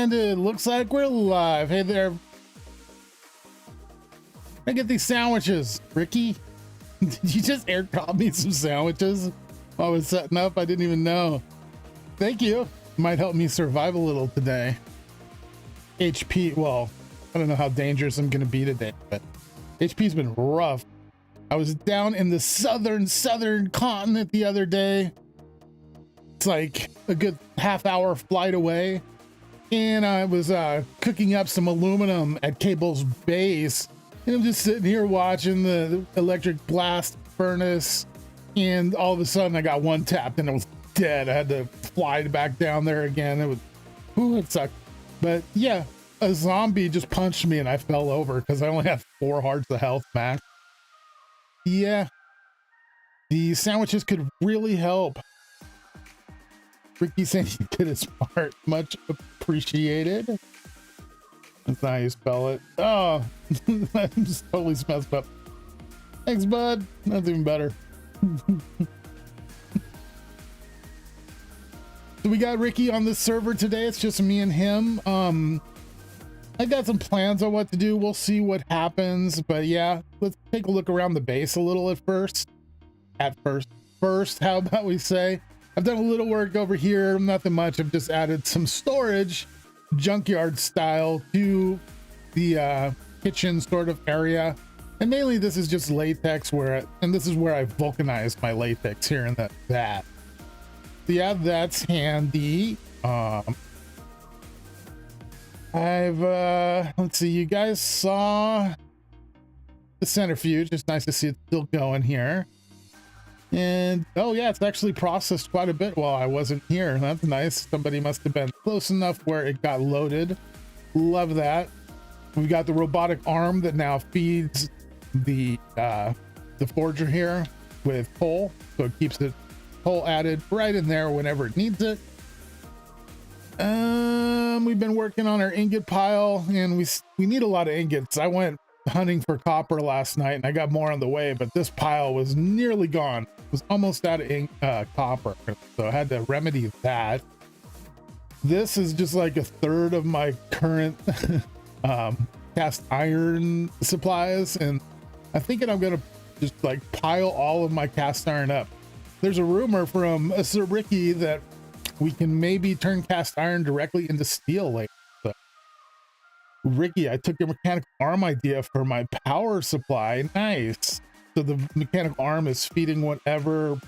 And it looks like we're live. Hey there. I get these sandwiches. Ricky, did you just airdrop me some sandwiches while I was setting up? I didn't even know. Thank you. Might help me survive a little today. HP, well, I don't know how dangerous I'm going to be today, but HP's been rough. I was down in the southern continent the other day. It's like a good half-hour flight away. And I was cooking up some aluminum at Cable's base. And I'm just sitting here watching the electric blast furnace. And all of a sudden I got one tapped and it was dead. I had to fly back down there again. It was, ooh, it sucked. But yeah, a zombie just punched me and I fell over because I only have 4 hearts of health back. Yeah, the sandwiches could really help. Ricky saying you did his part. Much appreciated. That's how you spell it. Oh, I'm just totally messed up. Thanks, bud. That's even better. So we got Ricky on this server today. It's just me and him. I got some plans on what to do. We'll see what happens. But yeah, let's take a look around the base a little at first. First, how about we say? I've done a little work over here, nothing much. I've just added some storage, junkyard style, to the kitchen sort of area. And mainly this is just latex and this is where I vulcanized my latex here in that. So yeah, that's handy. Let's see, you guys saw the centrifuge. It's nice to see it still going here. And oh yeah, it's actually processed quite a bit while I wasn't here. That's nice. Somebody must have been close enough where it got loaded. Love that. We've got the robotic arm that now feeds the forger here with coal, so it keeps the coal added right in there whenever it needs it. We've been working on our ingot pile, and we need a lot of ingots. I went hunting for copper last night and I got more on the way, but this pile was nearly gone. It was almost out of copper, so I had to remedy that. This is just like a third of my current cast iron supplies, and I'm thinking I'm gonna just like pile all of my cast iron up. There's a rumor from Sir Ricky that we can maybe turn cast iron directly into steel later. So, Ricky, I took your mechanical arm idea for my power supply. Nice. So the mechanical arm is feeding whatever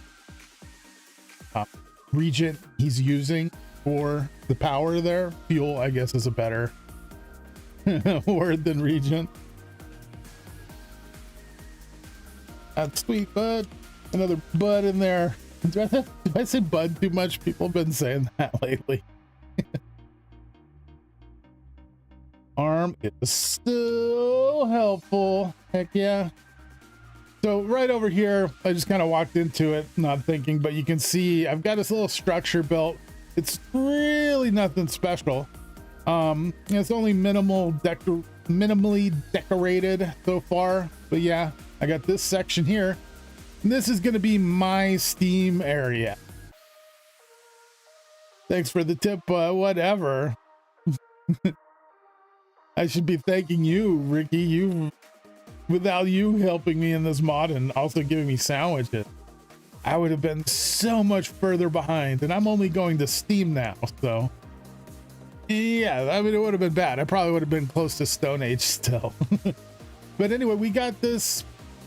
region he's using for the power there. Fuel, I guess, is a better word than region. That's sweet, bud. Another bud in there. Did I say bud too much? People have been saying that lately. Arm is so helpful. Heck yeah. So right over here, I just kind of walked into it, not thinking, but you can see I've got this little structure built. It's really nothing special. It's only minimally decorated so far, but yeah, I got this section here. And this is going to be my steam area. Thanks for the tip, whatever. I should be thanking you, Ricky. Without you helping me in this mod and also giving me sandwiches, I would have been so much further behind, and I'm only going to Steam now, so yeah, I mean, it would have been bad. I probably would have been close to Stone Age still. But anyway, we got this.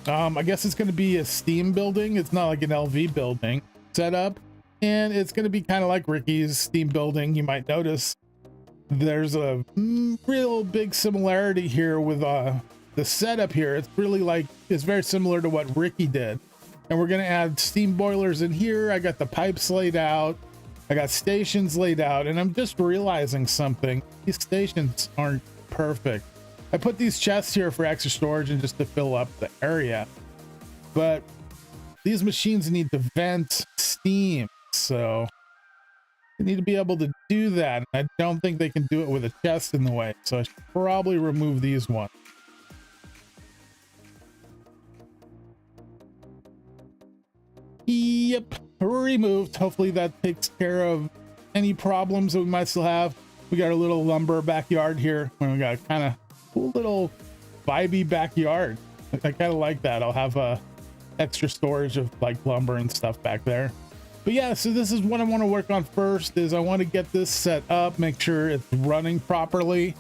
I guess it's going to be a Steam building. It's not like an LV building setup, and it's going to be kind of like Ricky's Steam building. You might notice there's a real big similarity here with the setup here. It's really like, it's very similar to what Ricky did. And we're going to add steam boilers in here. I got the pipes laid out. I got stations laid out, and I'm just realizing something. These stations aren't perfect. I put these chests here for extra storage and just to fill up the area, but these machines need to vent steam, so they need to be able to do that. I don't think they can do it with a chest in the way, so I should probably remove these ones. Yep, removed. Hopefully that takes care of any problems that we might still have. We got a little lumber backyard here. We got kind of cool little vibey backyard. I kind of like that. I'll have extra storage of like lumber and stuff back there. But yeah, so this is what I want to work on first. Is I want to get this set up, make sure it's running properly.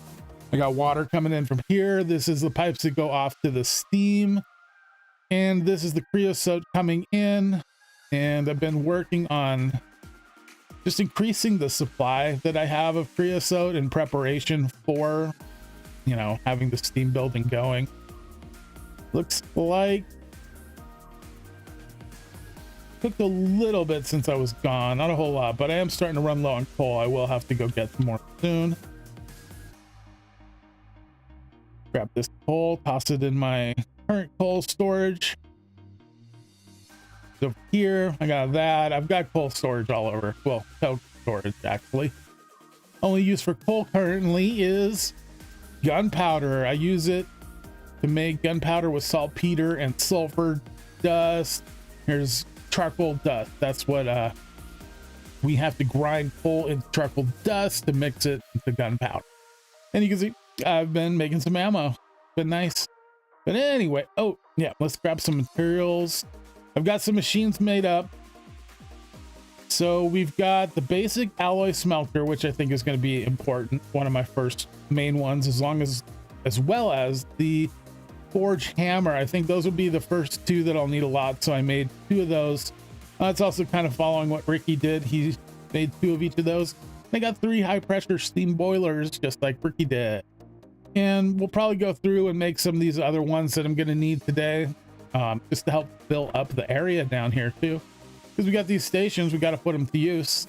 I got water coming in from here. This is the pipes that go off to the steam, and this is the creosote coming in. And I've been working on just increasing the supply that I have of creosote in preparation for, you know, having the steam building going. Looks like cooked a little bit since I was gone, not a whole lot, but I am starting to run low on coal. I will have to go get some more soon. Grab this coal, toss it in my current coal storage. So here I got that. I've got coal storage all over. Well, coke storage actually. Only use for coal currently is gunpowder. I use it to make gunpowder with saltpeter and sulfur dust. Here's charcoal dust. That's what we have to grind coal into charcoal dust to mix it into gunpowder. And you can see I've been making some ammo. Been nice. But anyway, oh yeah, let's grab some materials. I've got some machines made up. So we've got the basic alloy smelter, which I think is going to be important. One of my first main ones, as well as the forge hammer. I think those would be the first two that I'll need a lot. So I made two of those. It's also kind of following what Ricky did. He made two of each of those. I got 3 high pressure steam boilers, just like Ricky did. And we'll probably go through and make some of these other ones that I'm going to need today. Just to help fill up the area down here too, because we got these stations, we got to put them to use.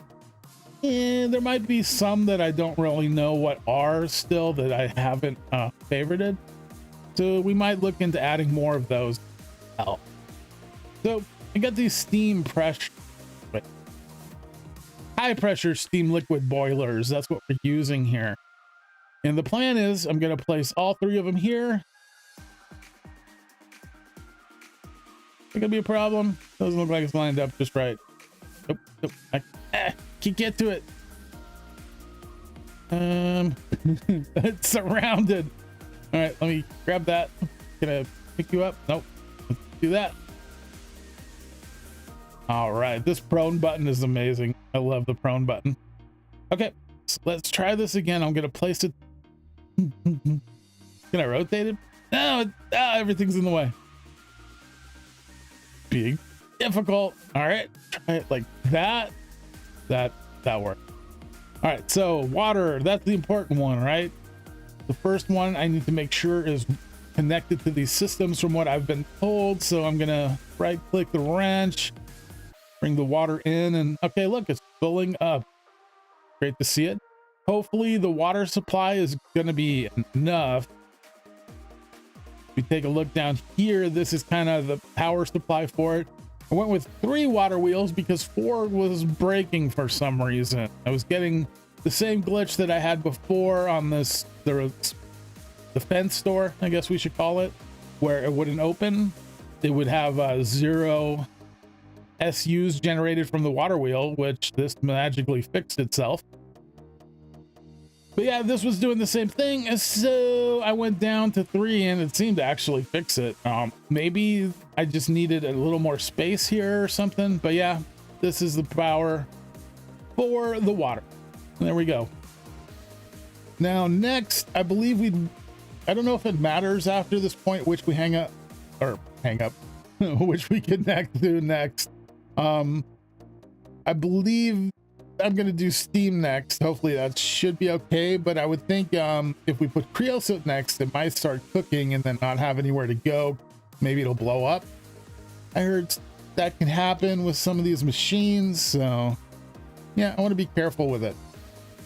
And there might be some that I don't really know what are still that I haven't favorited, so we might look into adding more of those. So I got these high pressure steam liquid boilers. That's what we're using here, and the plan is I'm going to place all 3 of them here. Gonna be a problem. Doesn't look like it's lined up just right. Nope, nope. I can't get to it. It's surrounded. All right, let me grab that. Gonna pick you up. Nope. Let's do that. All right, this prone button is amazing. I love the prone button. Okay, so let's try this again. I'm gonna place it. Can I rotate it? No, everything's in the way. Being difficult. All right, try it like that. That worked. All right, so water, that's the important one, right? The first one I need to make sure is connected to these systems from what I've been told. So I'm gonna right click the wrench, bring the water in, and okay, look, it's filling up. Great to see it. Hopefully the water supply is gonna be enough. We take a look down here. This is kind of the power supply for it. I went with 3 water wheels because 4 was breaking for some reason. I was getting the same glitch that I had before on the fence store, I guess we should call it, where it wouldn't open. It would have 0 SUs generated from the water wheel, which this magically fixed itself. But yeah, this was doing the same thing, so I went down to 3 and it seemed to actually fix it. Maybe I just needed a little more space here or something, but yeah, this is the power for the water. And there we go. Now next, I believe I don't know if it matters after this point which we hang up, which we connect to next. I believe I'm going to do steam next. Hopefully that should be okay, but I would think if we put creosote next, it might start cooking and then not have anywhere to go. Maybe it'll blow up. I heard that can happen with some of these machines, so yeah, I want to be careful with it.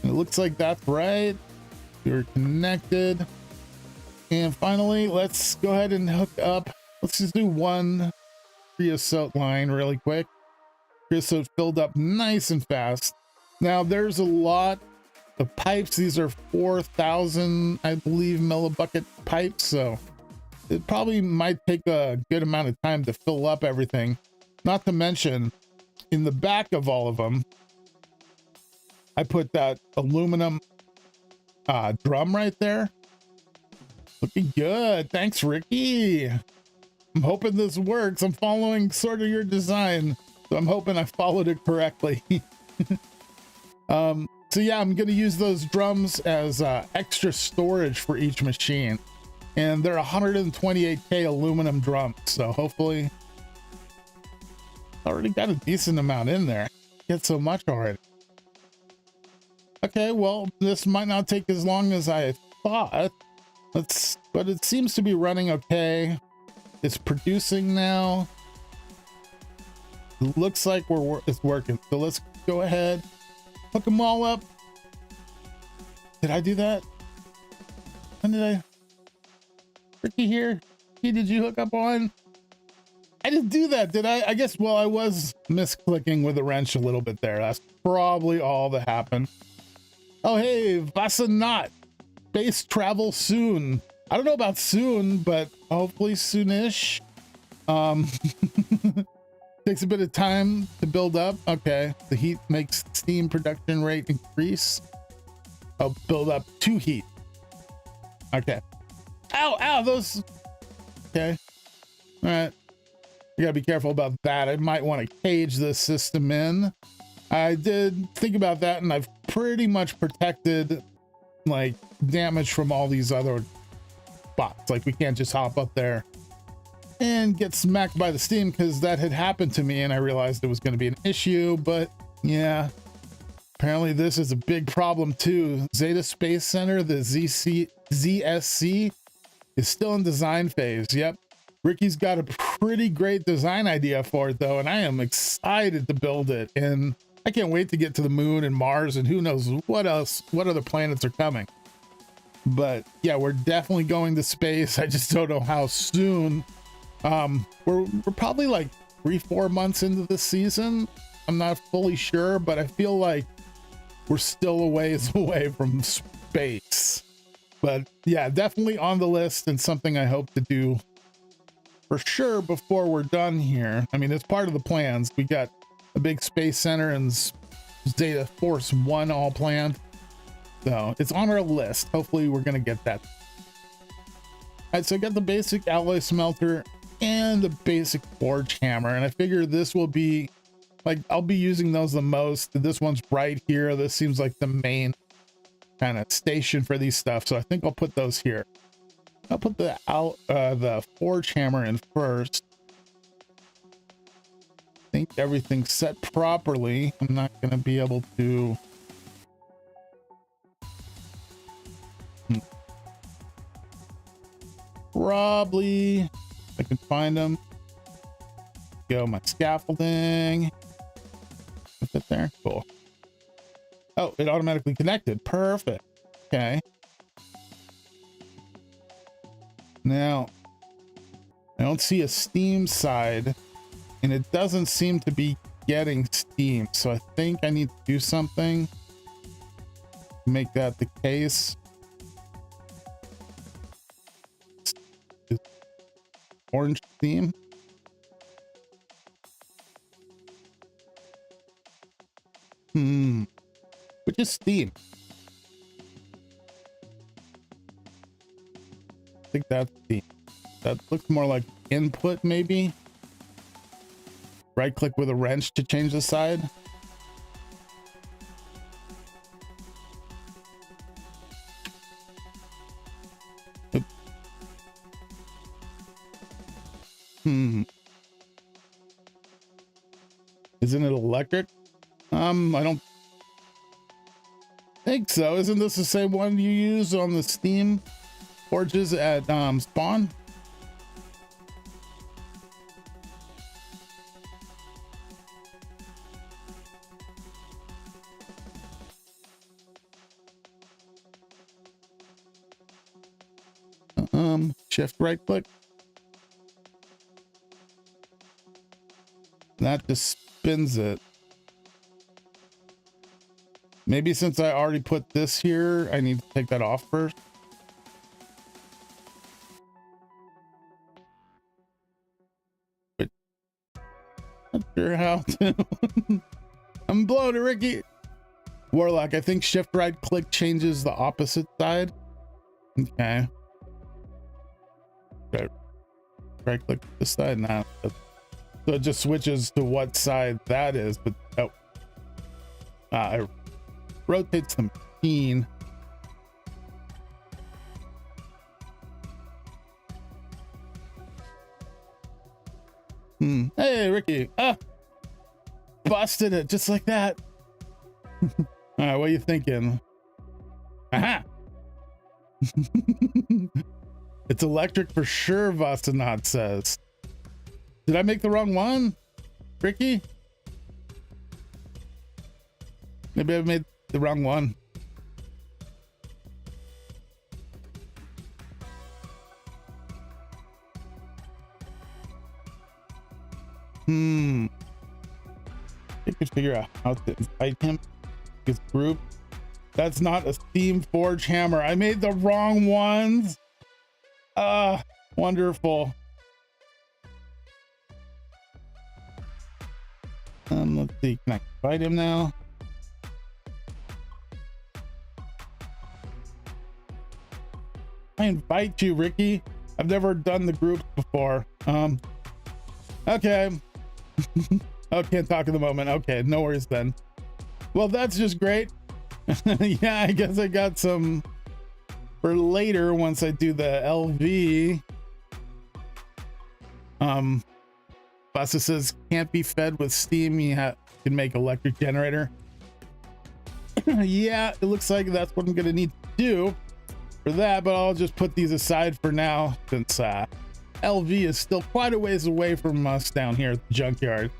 And it looks like that's right. We're connected. And finally, let's go ahead and hook up. Let's just do 1 creosote line really quick. Creosote filled up nice and fast. Now there's a lot of pipes. These are 4,000, I believe, millibucket pipes. So it probably might take a good amount of time to fill up everything. Not to mention, in the back of all of them, I put that aluminum drum right there. Looking good. Thanks, Ricky. I'm hoping this works. I'm following sort of your design, so I'm hoping I followed it correctly. So yeah, I'm gonna use those drums as extra storage for each machine, and they're 128K aluminum drums, so hopefully already got a decent amount in there. Get so much already. Okay, well, this might not take as long as I thought. But it seems to be running okay. It's producing now. It looks like it's working. So let's go ahead, hook them all up. Did I do that? When did I? Ricky here. Did you hook up on? I didn't do that, did I? I guess, well, I was misclicking with a wrench a little bit there. That's probably all that happened. Oh, hey, Vasanat. Space travel soon. I don't know about soon, but hopefully soonish. Takes a bit of time to build up. Okay, the heat makes steam production rate increase. I'll build up 2 heat. Okay. Ow, those. Okay. All right. You gotta be careful about that. I might want to cage this system in. I did think about that, and I've pretty much protected like damage from all these other spots. Like we can't just hop up there and get smacked by the steam, because that had happened to me and I realized it was going to be an issue. But yeah, apparently this is a big problem too. Zeta Space Center, the ZSC, is still in design phase. Yep, Ricky's got a pretty great design idea for it though, and I am excited to build it, and I can't wait to get to the moon and Mars and who knows what else, what other planets are coming. But yeah, we're definitely going to space. I just don't know how soon. We're probably like 3-4 months into the season. I'm not fully sure, but I feel like we're still a ways away from space. But yeah, definitely on the list, and something I hope to do for sure before we're done here. I mean, it's part of the plans. We got a big space center and Zeta Force 1 all planned, so it's on our list. Hopefully we're gonna get that. All right, so I got the basic alloy smelter and the basic forge hammer, and I figure this will be like, I'll be using those the most. This one's right here. This seems like the main kind of station for these stuff, so I think I'll put those here. I'll put the forge hammer in first. I think everything's set properly. I'm not going to be able to. Probably, if I can find them. Go my scaffolding. Put it there. Cool. Oh, it automatically connected. Perfect. Okay. Now, I don't see a steam side, and it doesn't seem to be getting steam. So I think I need to do something to make that the case. Orange steam. Which is steam. I think that's steam. That looks more like input, maybe. Right click with a wrench to change the side. Oop. Isn't it electric? I don't think so. Isn't this the same one you use on the steam forges at spawn? Shift right click. That just spins it. Maybe since I already put this here, I need to take that off first. But not sure how to. I'm blowing it, Ricky. Warlock, I think shift right click changes the opposite side. Okay. Right click this side now. So it just switches to what side that is, but oh. It rotates the machine. Hey, Ricky. Busted it just like that. All right, what are you thinking? Aha! It's electric for sure, Vastanot says. Did I make the wrong one, Ricky? Maybe I made the wrong one. I could figure out how to invite him to his group. That's not a Steam Forge hammer. I made the wrong ones. Wonderful. Let's see. Can I invite him now? I invite you, Ricky. I've never done the groups before. Okay. Oh, can't talk at the moment. Okay, no worries then. Well, that's just great. Yeah, I guess I got some for later once I do the LV. Busta says can't be fed with steam. You can make electric generator. Yeah, it looks like that's what I'm gonna need to do for that, but I'll just put these aside for now since LV is still quite a ways away from us down here at the junkyard.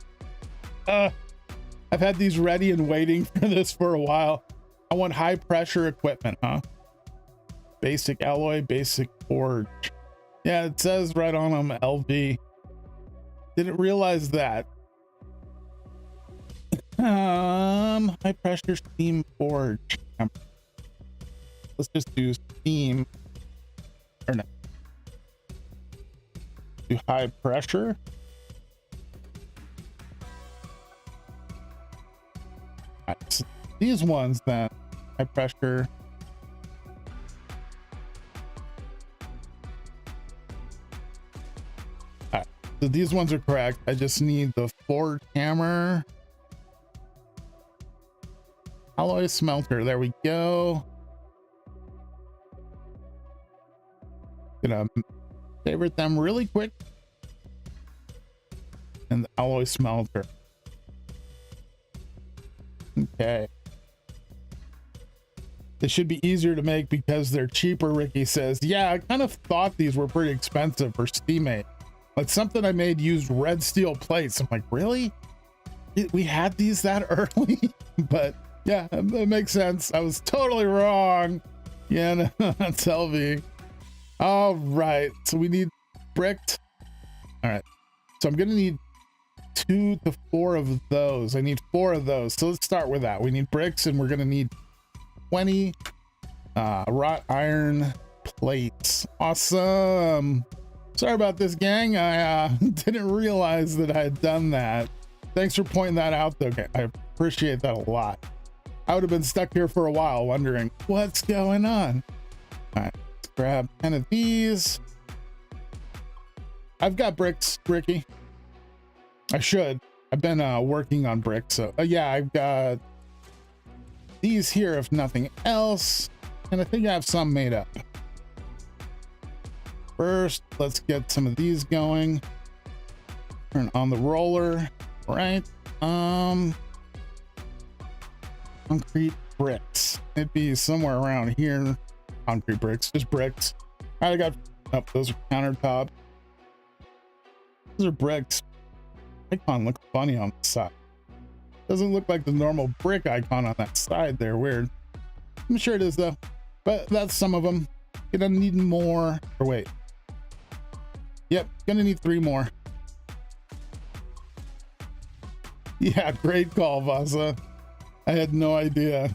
I've had these ready and waiting for this for a while. I want high pressure equipment, huh? Basic alloy, basic forge. Yeah, it says right on them LV. Didn't realize that. High pressure steam forge. Let's just do steam. Or no. Do high pressure. Right, so these ones then, high pressure. All right, so these ones are correct. I just need the forge hammer. Alloy smelter, there we go. Gonna favorite them really quick. And the alloy smelter. Okay. It should be easier to make because they're cheaper, Ricky says. Yeah, I kind of thought these were pretty expensive for Steammate. Like something I made used red steel plates. I'm like, really? We had these that early? But yeah, it makes sense. I was totally wrong. Yeah, no, that's LV. All right, so we need bricked. All right, so I'm gonna need 2 to 4 of those. I need 4 of those. So let's start with that. We need bricks and we're gonna need 20 wrought iron plates. Awesome. Sorry about this, gang. I didn't realize that I had done that. Thanks for pointing that out though. Okay, I appreciate that a lot. I would have been stuck here for a while wondering what's going on. All right, let's grab 10 of these. I've got bricks, Ricky. I should. I've been working on bricks. So yeah, I've got these here if nothing else. And I think I have some made up. First, let's get some of these going. Turn on the roller, right? Concrete bricks. It'd be somewhere around here. Concrete bricks, just bricks. All right, I got, oh, those are countertop. Those are bricks. Icon looks funny on the side. Doesn't look like the normal brick icon on that side there. Weird. I'm sure it is though. But that's some of them. Gonna need more. Or wait. Yep, gonna need 3 more. Yeah, great call, Vasa. I had no idea.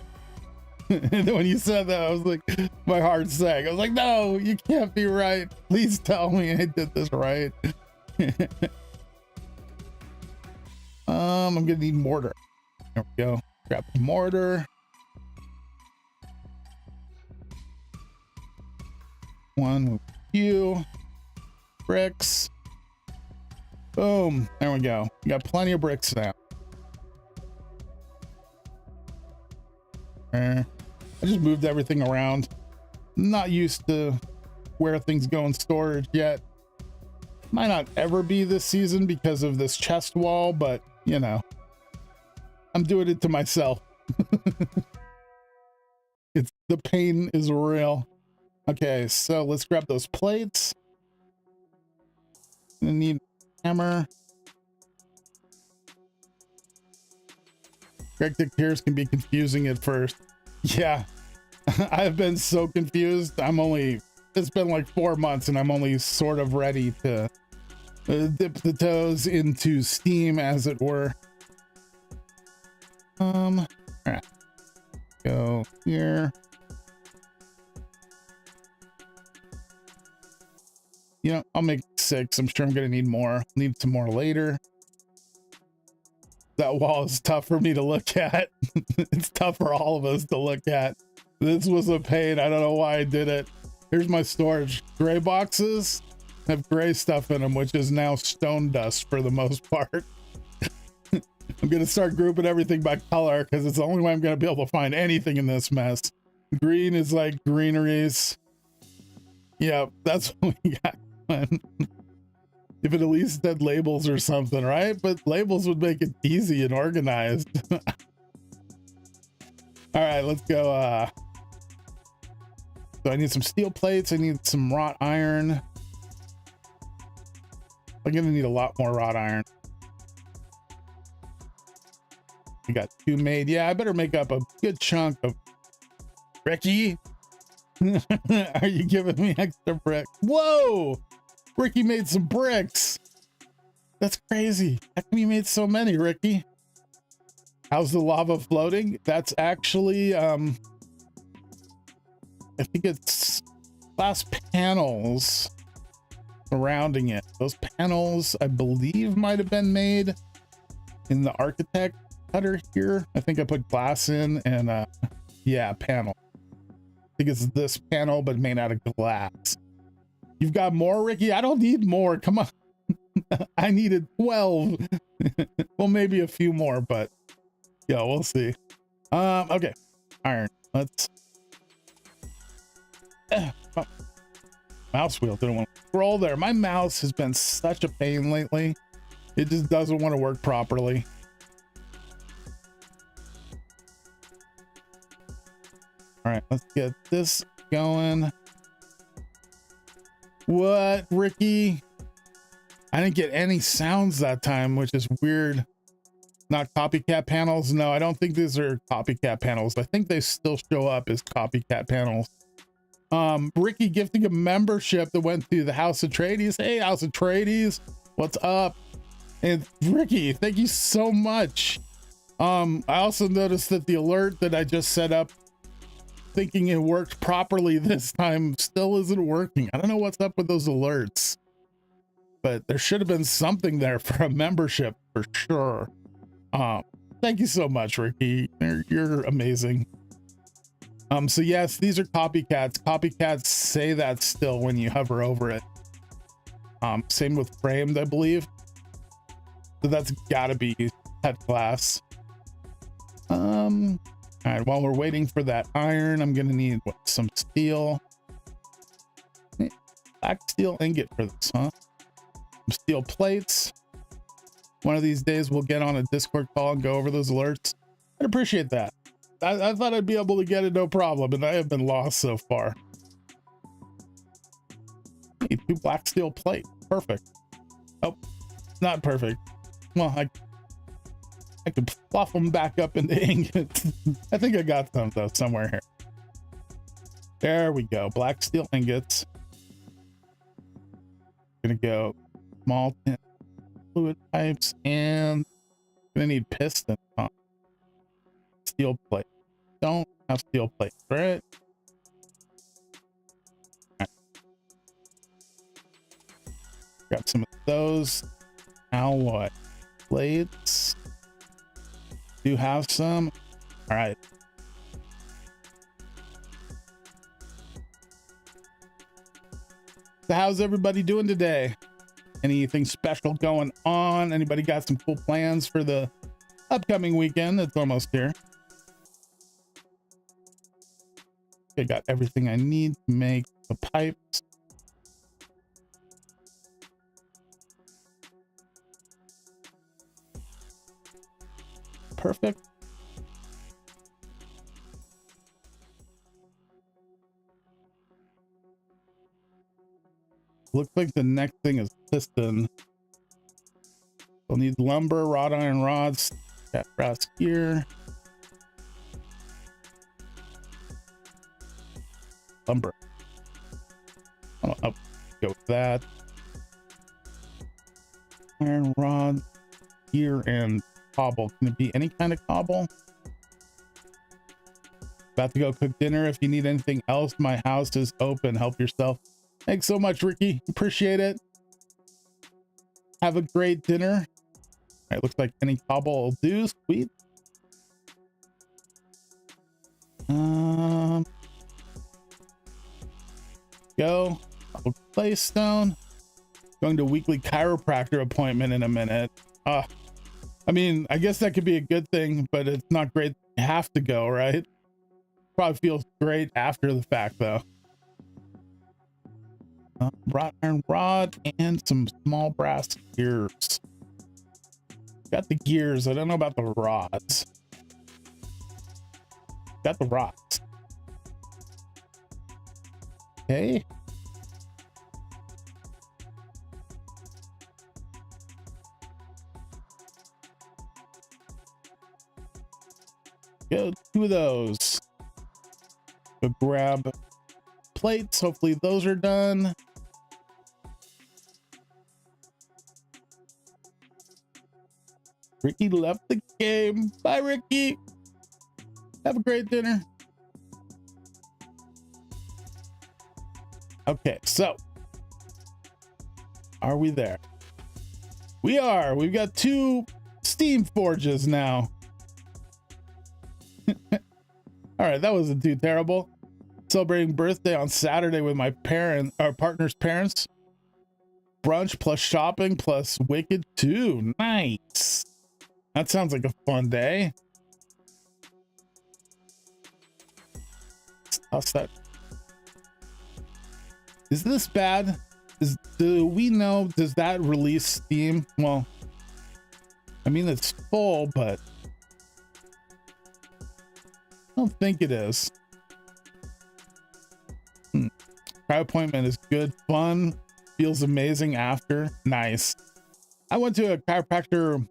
And then when you said that, I was like, my heart sank. I was like, no, you can't be right. Please tell me I did this right. I'm gonna need mortar. There we go. Grab the mortar. one with you. Bricks. Boom. There we go. We got plenty of bricks now. I just moved everything around. Not used to where things go in storage yet. Might not ever be this season because of this chest wall, but you know, I'm doing it to myself. The pain is real. Okay, so let's grab those plates. I need a hammer. Gregtech tiers can be confusing at first. Yeah, I've been so confused. It's been like 4 months and I'm only sort of ready to dip the toes into Steam, as it were. All right, go here. You know, I'll make 6. I'm sure I'm gonna need more. Need some more later. That wall is tough for me to look at. It's tough for all of us to look at. This was a pain. I don't know why I did it. Here's my storage. Gray boxes have gray stuff in them, which is now stone dust for the most part. I'm gonna start grouping everything by color because it's the only way I'm gonna be able to find anything in this mess. Green is like greeneries. Yeah, that's what we got. If it at least had labels or something, right? But labels would make it easy and organized. All right, let's go. So I need some steel plates. I need some wrought iron. I'm gonna need a lot more wrought iron. We got 2 made. Yeah, I better make up a good chunk of. Ricky, are you giving me extra brick? Whoa! Ricky made some bricks. That's crazy. How come you made so many, Ricky? How's the lava floating? That's actually, I think it's glass panels surrounding it. Those panels, I believe, might have been made in the architect cutter here. I think I put glass in and, yeah, panel. I think it's this panel, but made out of glass. You've got more, Ricky? I don't need more. Come on. I needed 12. Well, maybe a few more, but yeah, we'll see. Okay. Iron. Let's mouse wheel didn't want to scroll there. My mouse has been such a pain lately. It just doesn't want to work properly. All right, let's get this going. What, Ricky? I didn't get any sounds that time, which is weird. Not copycat panels. No, I don't think these are copycat panels. I think they still show up as copycat panels. Ricky gifting a membership that went through the House of Trades. Hey, House of Trades, what's up? And Ricky, thank you so much. I also noticed that the alert that I just set up thinking it worked properly this time still isn't working. I don't know what's up with those alerts, but there should have been something there for a membership for sure. Thank you so much, Ricky. You're amazing. So yes, these are copycats. Copycats say that still when you hover over it. Same with framed, I believe. So that's gotta be pet class. All right, while we're waiting for that iron, I'm gonna need some steel. Black steel ingot for this, huh? Some steel plates. One of these days we'll get on a Discord call and go over those alerts. I'd appreciate that. I thought I'd be able to get it no problem, and I have been lost so far. Need 2 black steel plate. Perfect. Oh, not perfect. Well, I could fluff them back up into ingots. I think I got some though somewhere here. There we go. Black steel ingots. Gonna go small tin fluid pipes, and gonna need piston. Huh? Steel plate. Don't have steel plate, right? Right. Grab some of those alloy plates. Do have some. All right. So how's everybody doing today? Anything special going on? Anybody got some cool plans for the upcoming weekend? It's almost here. Okay, got everything I need to make the pipes. Perfect. Looks like the next thing is piston. We'll need lumber, wrought iron rods, got brass gear. Lumber. I'll go with that. Iron rod, gear, and cobble. Can it be any kind of cobble? About to go cook dinner. If you need anything else, my house is open. Help yourself. Thanks so much, Ricky. Appreciate it. Have a great dinner. All right, looks like any cobble will do. Sweet. Go. Claystone. Going to weekly chiropractor appointment in a minute. I mean, I guess that could be a good thing, but it's not great. You have to go, right? Probably feels great after the fact, though. Wrought iron rod and some small brass gears. Got the gears. I don't know about the rods. Got the rods. Okay. Go 2 of those. Go grab plates. Hopefully those are done. Ricky left the game. Bye, Ricky. Have a great dinner. Okay, so are we there? We are. We've got 2 steam forges now. All right, that wasn't too terrible. Celebrating birthday on Saturday with my partner's parents. Brunch plus shopping plus Wicked 2. Nice. That sounds like a fun day. Toss that. Is this bad? Do we know, does that release steam? Well, I mean, it's full, but I don't think it is. Crowd appointment is good fun. Feels amazing after. Nice. I went to a chiropractor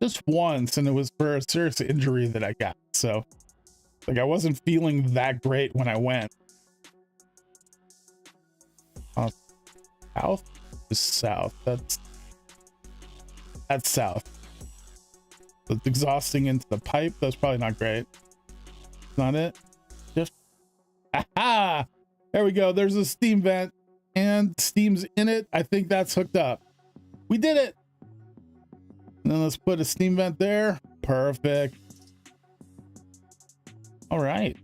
just once, and it was for a serious injury that I got. So, like, I wasn't feeling that great when I went. South is south. That's south. It's exhausting into the pipe. That's probably not great. Not it. Just aha! There we go. There's a steam vent, and steam's in it. I think that's hooked up. We did it. And then let's put a steam vent there. Perfect. All right.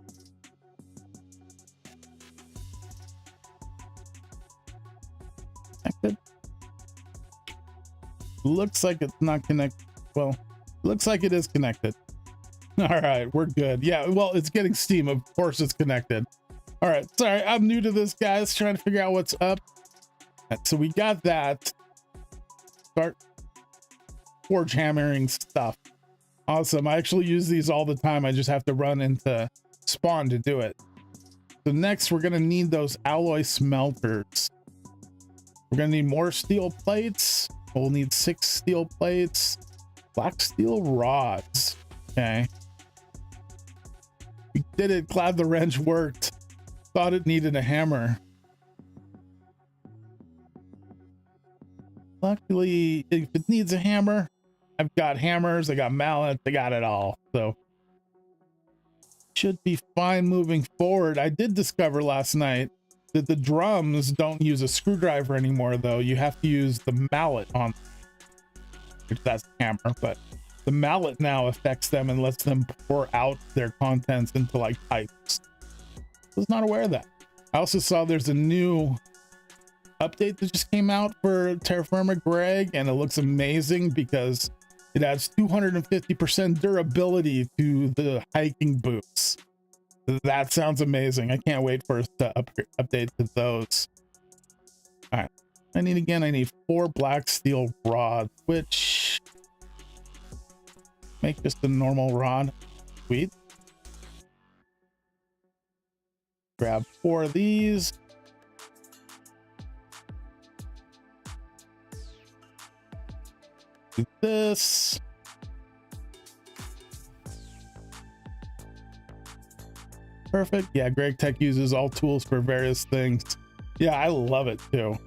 Connected. Looks like it's not connected. Well, looks like it is connected. All right, we're good. Yeah, well, it's getting steam. Of course it's connected. All right, sorry, I'm new to this, guys, trying to figure out what's up. So we got that. Start forge hammering stuff. Awesome. I actually use these all the time. I just have to run into spawn to do it. So next, we're going to need those alloy smelters. We're going to need more steel plates. We'll need 6 steel plates. Black steel rods. Okay. We did it. Glad the wrench worked. Thought it needed a hammer. Luckily, if it needs a hammer, I've got hammers, I got mallets, I got it all. So should be fine moving forward. I did discover last night that the drums don't use a screwdriver anymore, though. You have to use the mallet on, which that's the hammer, but the mallet now affects them and lets them pour out their contents into like pipes. I was not aware of that. I also saw there's a new update that just came out for Terra Firma Greg, and it looks amazing because it adds 250% durability to the hiking boots. That sounds amazing. I can't wait for us to update to those. All right, I need 4 black steel rods, which make just a normal rod. Sweet. Grab 4 of these. Do this. Perfect. Yeah, Gregtech uses all tools for various things. Yeah, I love it too.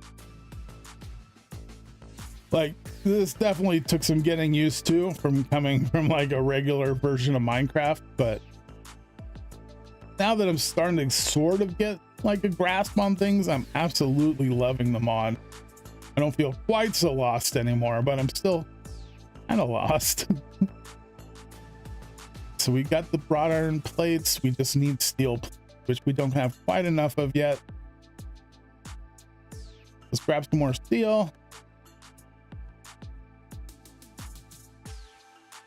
Like, this definitely took some getting used to from coming from like a regular version of Minecraft, but now that I'm starting to sort of get like a grasp on things, I'm absolutely loving the mod. I don't feel quite so lost anymore, but I'm still kind of lost. So we got the wrought iron plates. We just need steel, which we don't have quite enough of yet. Let's grab some more steel.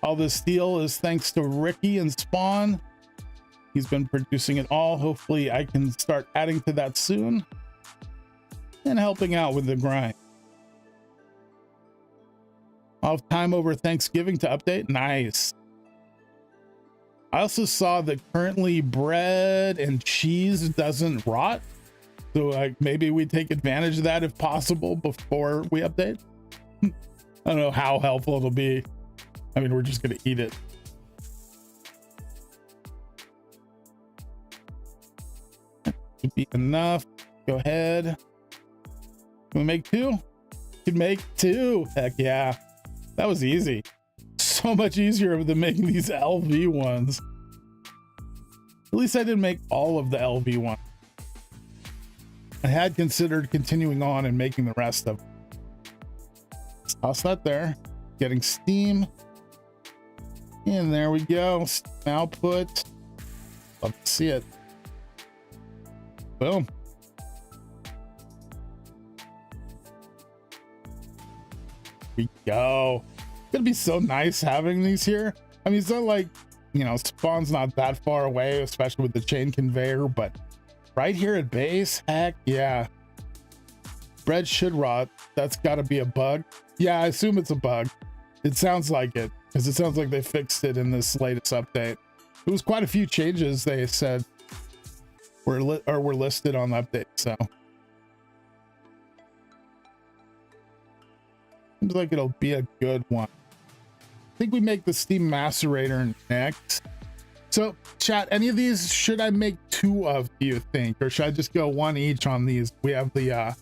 All this steel is thanks to Ricky and Spawn. He's been producing it all. Hopefully I can start adding to that soon and helping out with the grind. I'll have time over Thanksgiving to update. Nice. I also saw that currently bread and cheese doesn't rot. So like maybe we take advantage of that if possible before we update. I don't know how helpful it'll be. I mean, we're just going to eat it. Should be enough. Go ahead. Can we make 2? Can make 2. Heck yeah. That was easy. So much easier than making these LV ones. At least I didn't make all of the LV ones. I had considered continuing on and making the rest of them. Let's toss that there. Getting steam. And there we go. Steam output. Love to see it. Boom. Here we go. It's gonna be so nice having these here. I mean, it's not like, you know, Spawn's not that far away, especially with the chain conveyor, but right here at base, heck yeah. Bread should rot. That's gotta be a bug. Yeah, I assume it's a bug. It sounds like it, because it sounds like they fixed it in this latest update. It was quite a few changes they said were listed on the update, so. Seems like it'll be a good one. I think we make the steam macerator next. So chat, any of these should I make 2 of, do you think, or should I just go 1 each on these? We have the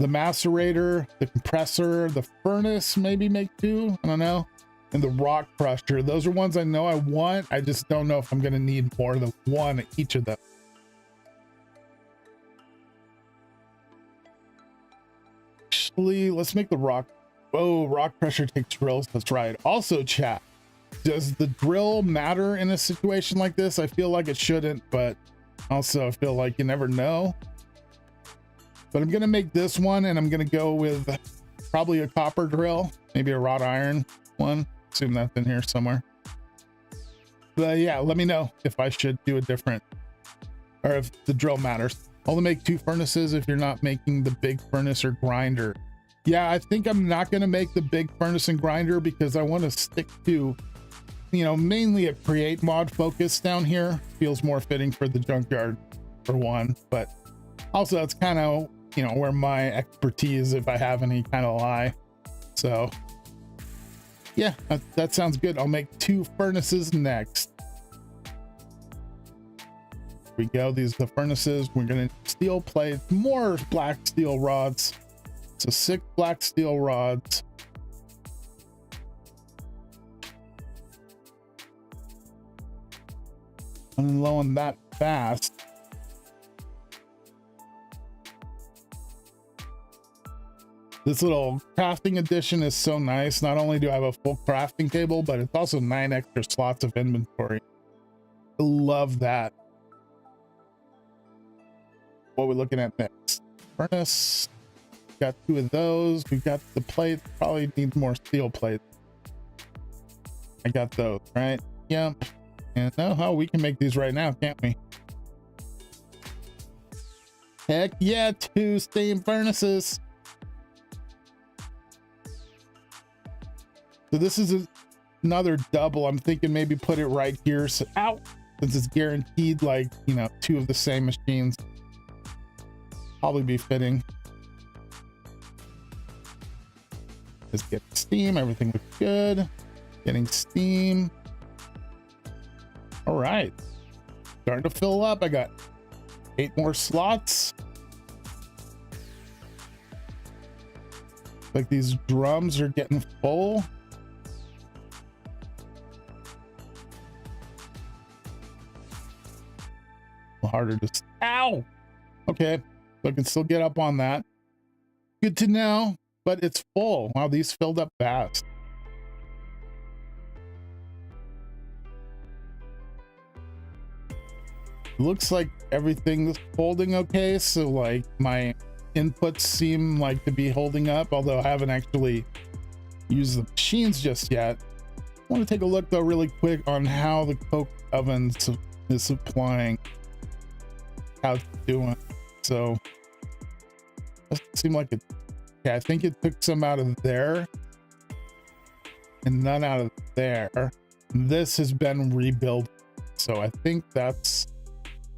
macerator, the compressor, the furnace, maybe make 2, I don't know, and the rock crusher. Those are ones I know I want. I just don't know if I'm gonna need more than 1 each of them. Actually, let's make the rock. Whoa, rock crusher takes drills. That's right. Also, chat, does the drill matter in a situation like this? I feel like it shouldn't, but also I feel like you never know. But I'm gonna make this one, and I'm gonna go with probably a copper drill, maybe a wrought iron one. Assume that's in here somewhere. But yeah, let me know if I should do a different, or if the drill matters. I'll make 2 furnaces if you're not making the big furnace or grinder. Yeah, I think I'm not going to make the big furnace and grinder because I want to stick to, you know, mainly a create mod focus down here. Feels more fitting for the junkyard for one, but also that's kind of, you know, where my expertise, if I have any, kind of lie. So yeah, that sounds good. I'll make 2 furnaces next. Here we go. These are the furnaces. We're going to steel plates, more black steel rods. So 6 black steel rods. I'm low on that fast. This little crafting edition is so nice. Not only do I have a full crafting table, but it's also 9 extra slots of inventory. I love that. What we're looking at next. Furnace. Got 2 of those. We've got the plates. Probably need more steel plates. I got those, right? Yep. And oh, we can make these right now, can't we? Heck yeah, 2 steam furnaces. So this is another double. I'm thinking maybe put it right here. So, ow, since it's guaranteed, like, you know, 2 of the same machines. Probably be fitting. Just get steam. Everything looks good. Getting steam. All right. Starting to fill up. I got 8 more slots. Like these drums are getting full. Harder to, ow, okay, so I can still get up on that. Good to know, but it's full. Wow, these filled up fast. Looks like everything's holding okay, so like my inputs seem like to be holding up, although I haven't actually used the machines just yet. I want to take a look though really quick on how the coke oven is supplying. How it's doing. So doesn't seem like it. Yeah, I think it took some out of there and none out of there. This has been rebuilt, so I think that's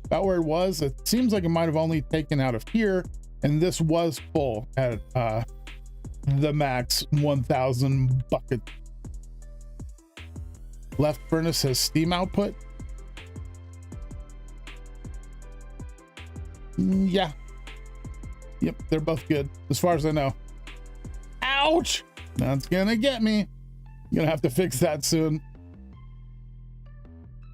about where it was. It seems like it might have only taken out of here, and this was full at the max 1,000 bucket. Left furnace has steam output. Yeah. Yep, they're both good as far as I know. Ouch! That's gonna get me. I'm gonna have to fix that soon.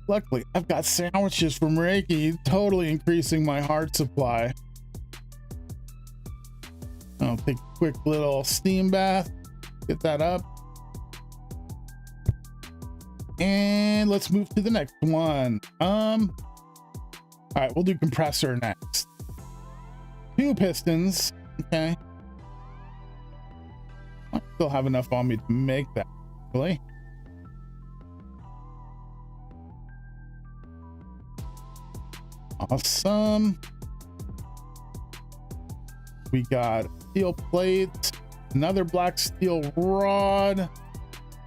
Luckily, I've got sandwiches from Ricky, totally increasing my heart supply. I'll take a quick little steam bath, get that up. And let's move to the next one. All right, we'll do compressor next. 2 pistons, okay. I still have enough on me to make that, really. Awesome. We got steel plate, another black steel rod,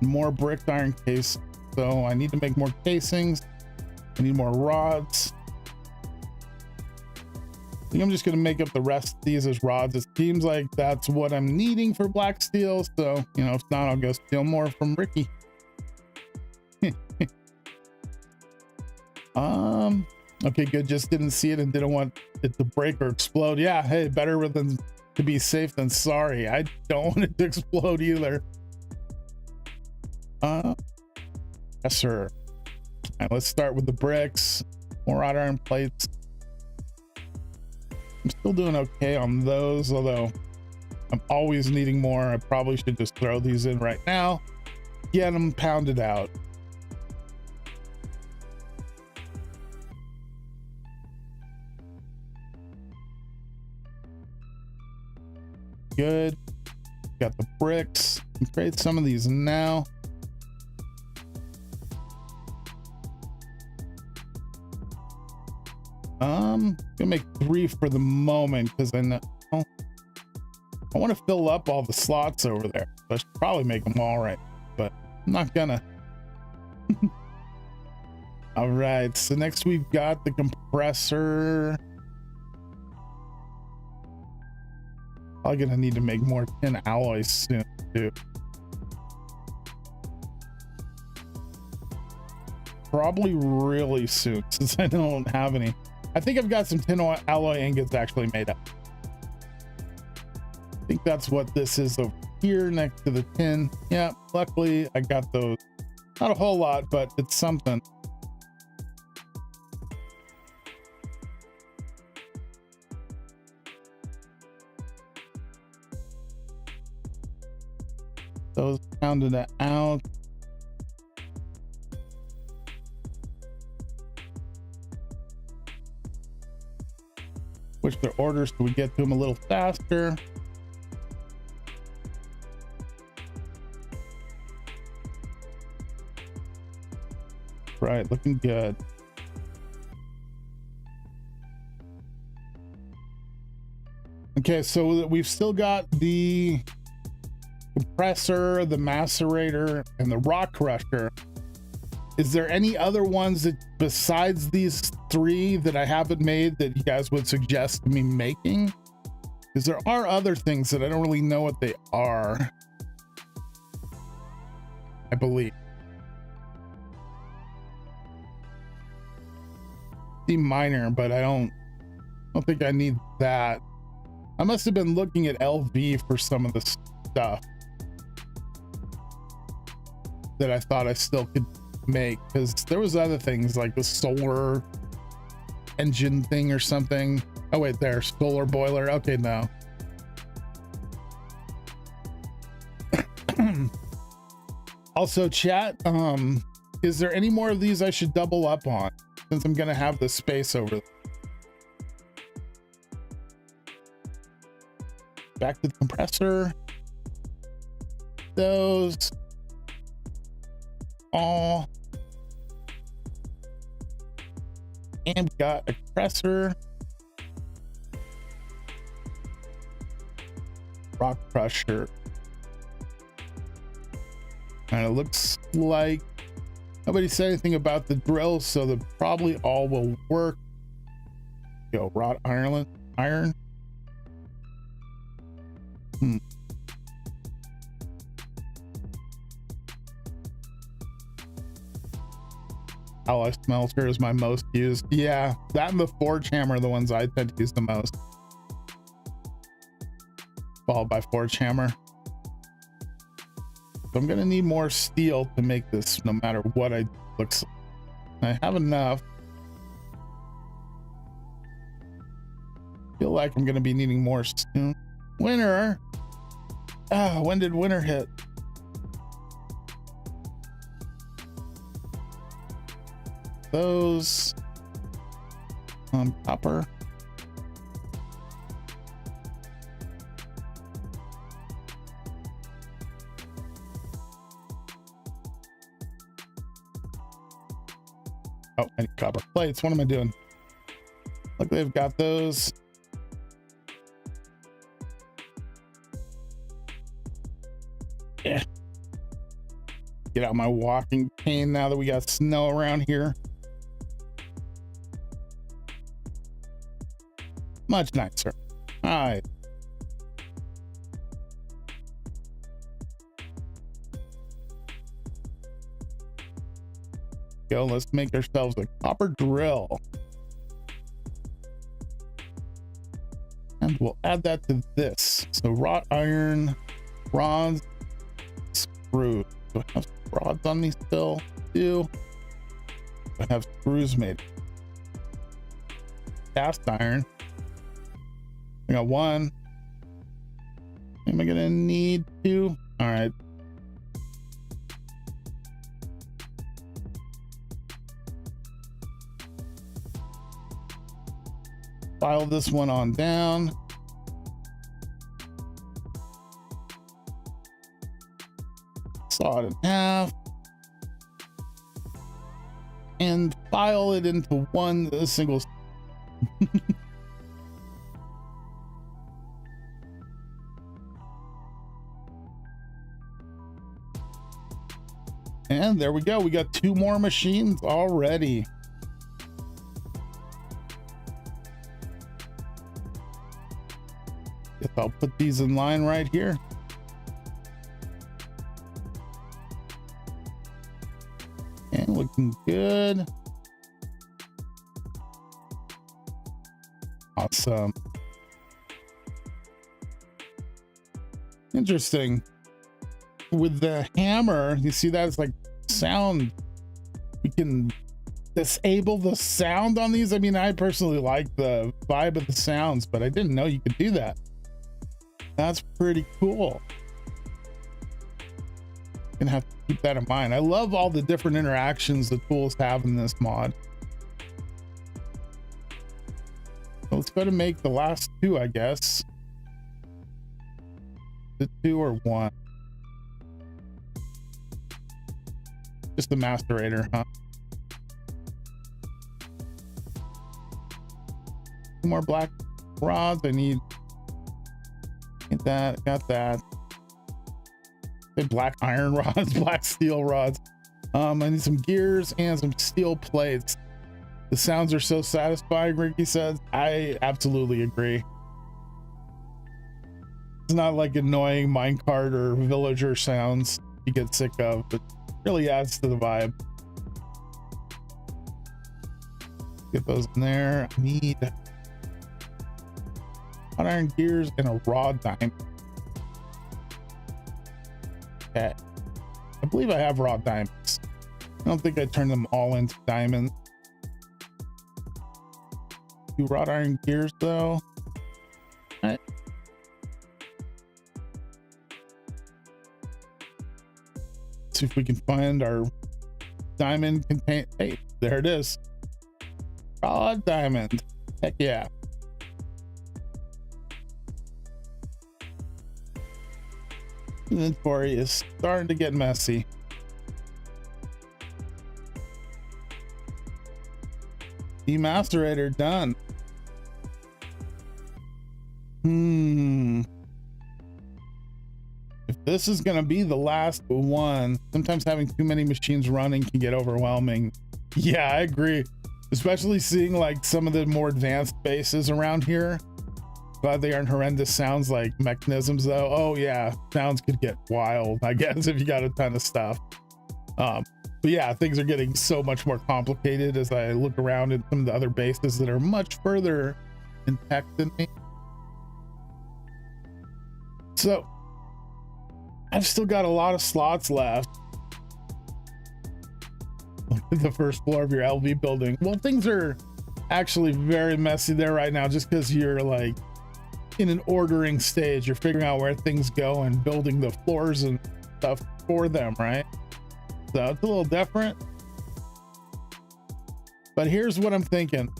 more brick iron case. So I need to make more casings. I need more rods. I think I'm just going to make up the rest of these as rods. It seems like that's what I'm needing for black steel. So, you know, if not, I'll go steal more from Ricky. Okay, good. Just didn't see it and didn't want it to break or explode. Yeah, hey, better than to be safe than sorry. I don't want it to explode either. Yes, sir. All right, let's start with the bricks. More wrought iron plates. I'm still doing okay on those, although I'm always needing more. I probably should just throw these in right now. Get them pounded out. Good. Got the bricks. Create some of these now. Gonna make 3 for the moment because I know I want to fill up all the slots over there. So I should probably make them all right, but I'm not gonna. All right, so next we've got the compressor. I'm gonna need to make more tin alloys soon too. Probably really soon since I don't have any. I think I've got some tin alloy ingots actually made up. I think that's what this is over here next to the tin. Yeah, luckily I got those. Not a whole lot, but it's something. Those pounded it out. Push their orders so we get to them a little faster. right, looking good. Okay, so we've still got the compressor, the macerator, and the rock crusher. Is there any other ones that besides these three that I haven't made that you guys would suggest me making? Because there are other things that I don't really know what they are, I believe. The miner, but I don't think I need that. I must have been looking at LV for some of the stuff that I thought I still could make, because there was other things like the solar engine thing or something. Oh wait, there, solar boiler. Okay, no. Also, chat, is there any more of these I should double up on, since I'm gonna have the space over there? Back to the compressor. Those all. And we got a compressor. Rock crusher. And it looks like nobody said anything about the drill, so they probably all will work. Yo, wrought iron. Alloy smelter is my most used. Yeah, that and the forge hammer are the ones I tend to use the most. Followed by forge hammer. So I'm gonna need more steel to make this, no matter what I looks like. I have enough. Feel like I'm gonna be needing more soon. Winter. Ah, when did winter hit? Those copper. Oh, I need copper plates. What am I doing? Luckily, I've got those. Yeah. Get out my walking cane now that we got snow around here. Much nicer. All right. Go, let's make ourselves a copper drill. And we'll add that to this. So wrought iron, rods, screws. Do I have rods on me still? Do I have screws made? Cast iron. I got one. Am I gonna need two? All right. File this one on down. Saw it in half. And file it into one single. And there we go. We got two more machines already. Guess I'll put these in line right here. And looking good. Awesome. Interesting. With the hammer, you see that it's like sound. We can disable the sound on these. I mean, I personally like the vibe of the sounds, but I didn't know you could do that. That's pretty cool. Gonna have to keep that in mind. I love all the different interactions the tools have in this mod. So let's go to make the last two, I guess. The two or one? Just the macerator, huh? 2 more black rods. I need that, got that. The black iron rods, black steel rods. I need some gears and some steel plates. The sounds are so satisfying, Ricky says. I absolutely agree. It's not like annoying minecart or villager sounds you get sick of, but really adds to the vibe. Get those in there. I need hot iron gears and a raw diamond. Okay. I believe I have raw diamonds. I don't think I turned them all into diamonds. 2 wrought iron gears though. All right. See if we can find our diamond contain. Hey, there it is. Raw diamond. Heck yeah. Inventory is starting to get messy. Demasterator done. If this is gonna be the last one, sometimes having too many machines running can get overwhelming. Yeah, I agree. Especially seeing like some of the more advanced bases around here. Glad they aren't horrendous sounds like mechanisms though. Oh yeah, sounds could get wild, I guess, if you got a ton of stuff. But yeah, things are getting so much more complicated as I look around at some of the other bases that are much further in tech than me. So I've still got a lot of slots left. The first floor of your LV building. Well, things are actually very messy there right now just because you're like in an ordering stage. You're figuring out where things go and building the floors and stuff for them, right? So it's a little different. But here's what I'm thinking.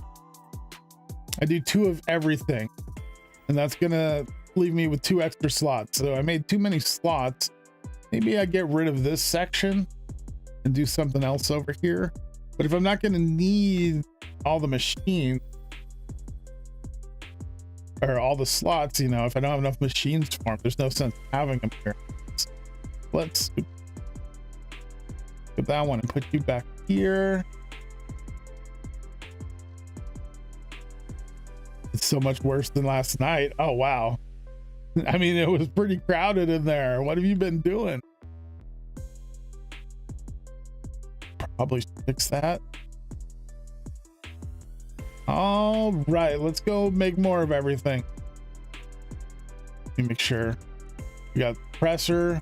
I do 2 of everything, and that's gonna leave me with 2 extra slots. So I made too many slots. Maybe I get rid of this section and do something else over here. But if I'm not gonna need all the machines or all the slots, you know, if I don't have enough machines for them, there's no sense having them here. Let's get that one and put you back here. It's so much worse than last night. Oh wow. I mean, it was pretty crowded in there. What have you been doing? Probably fix that. All right, let's go make more of everything. Let me make sure. We got presser,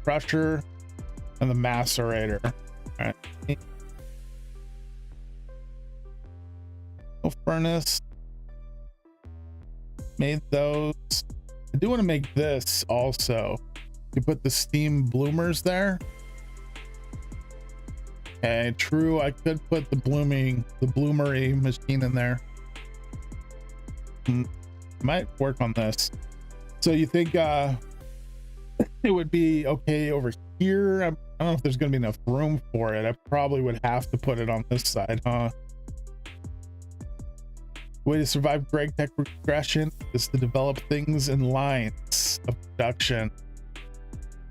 crusher, and the macerator. All right. No furnace. Made those. I do want to make this also. You put the steam bloomers there. Okay, true. I could put the bloomery machine in there. Might work on this. So you think it would be okay over here? I don't know if there's gonna be enough room for it. I probably would have to put it on this side, huh? Way to survive Gregtech regression is to develop things in lines of production.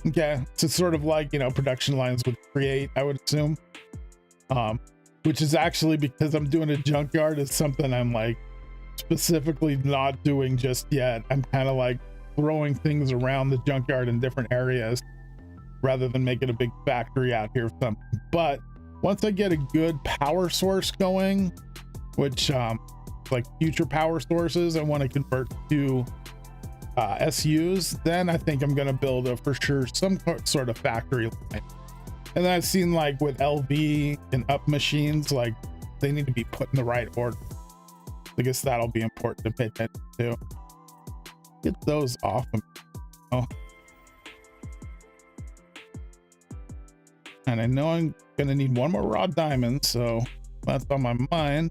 Okay, so it's sort of like, you know, production lines would create, I would assume. Which is actually, because I'm doing a junkyard, is something I'm like specifically not doing just yet. I'm kind of like throwing things around the junkyard in different areas rather than making a big factory out here or something. But once I get a good power source going, which like future power sources I want to convert to SUs, then I think I'm going to build a for sure some sort of factory line. And then I've seen like with LV and up machines, like they need to be put in the right order. I guess that'll be important to pay attention to. Get those off of me. Oh. And I know I'm gonna need 1 more raw diamond, so that's on my mind.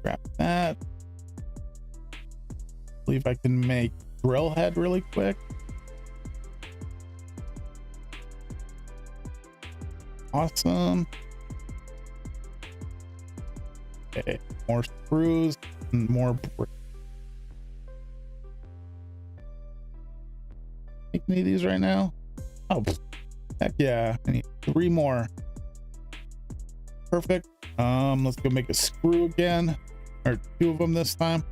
Grab that. I believe I can make drill head really quick. Awesome. Okay, more screws and more bricks. Make any of these right now? Oh, heck yeah. I need 3 more. Perfect. Let's go make a screw again, or 2 of them this time.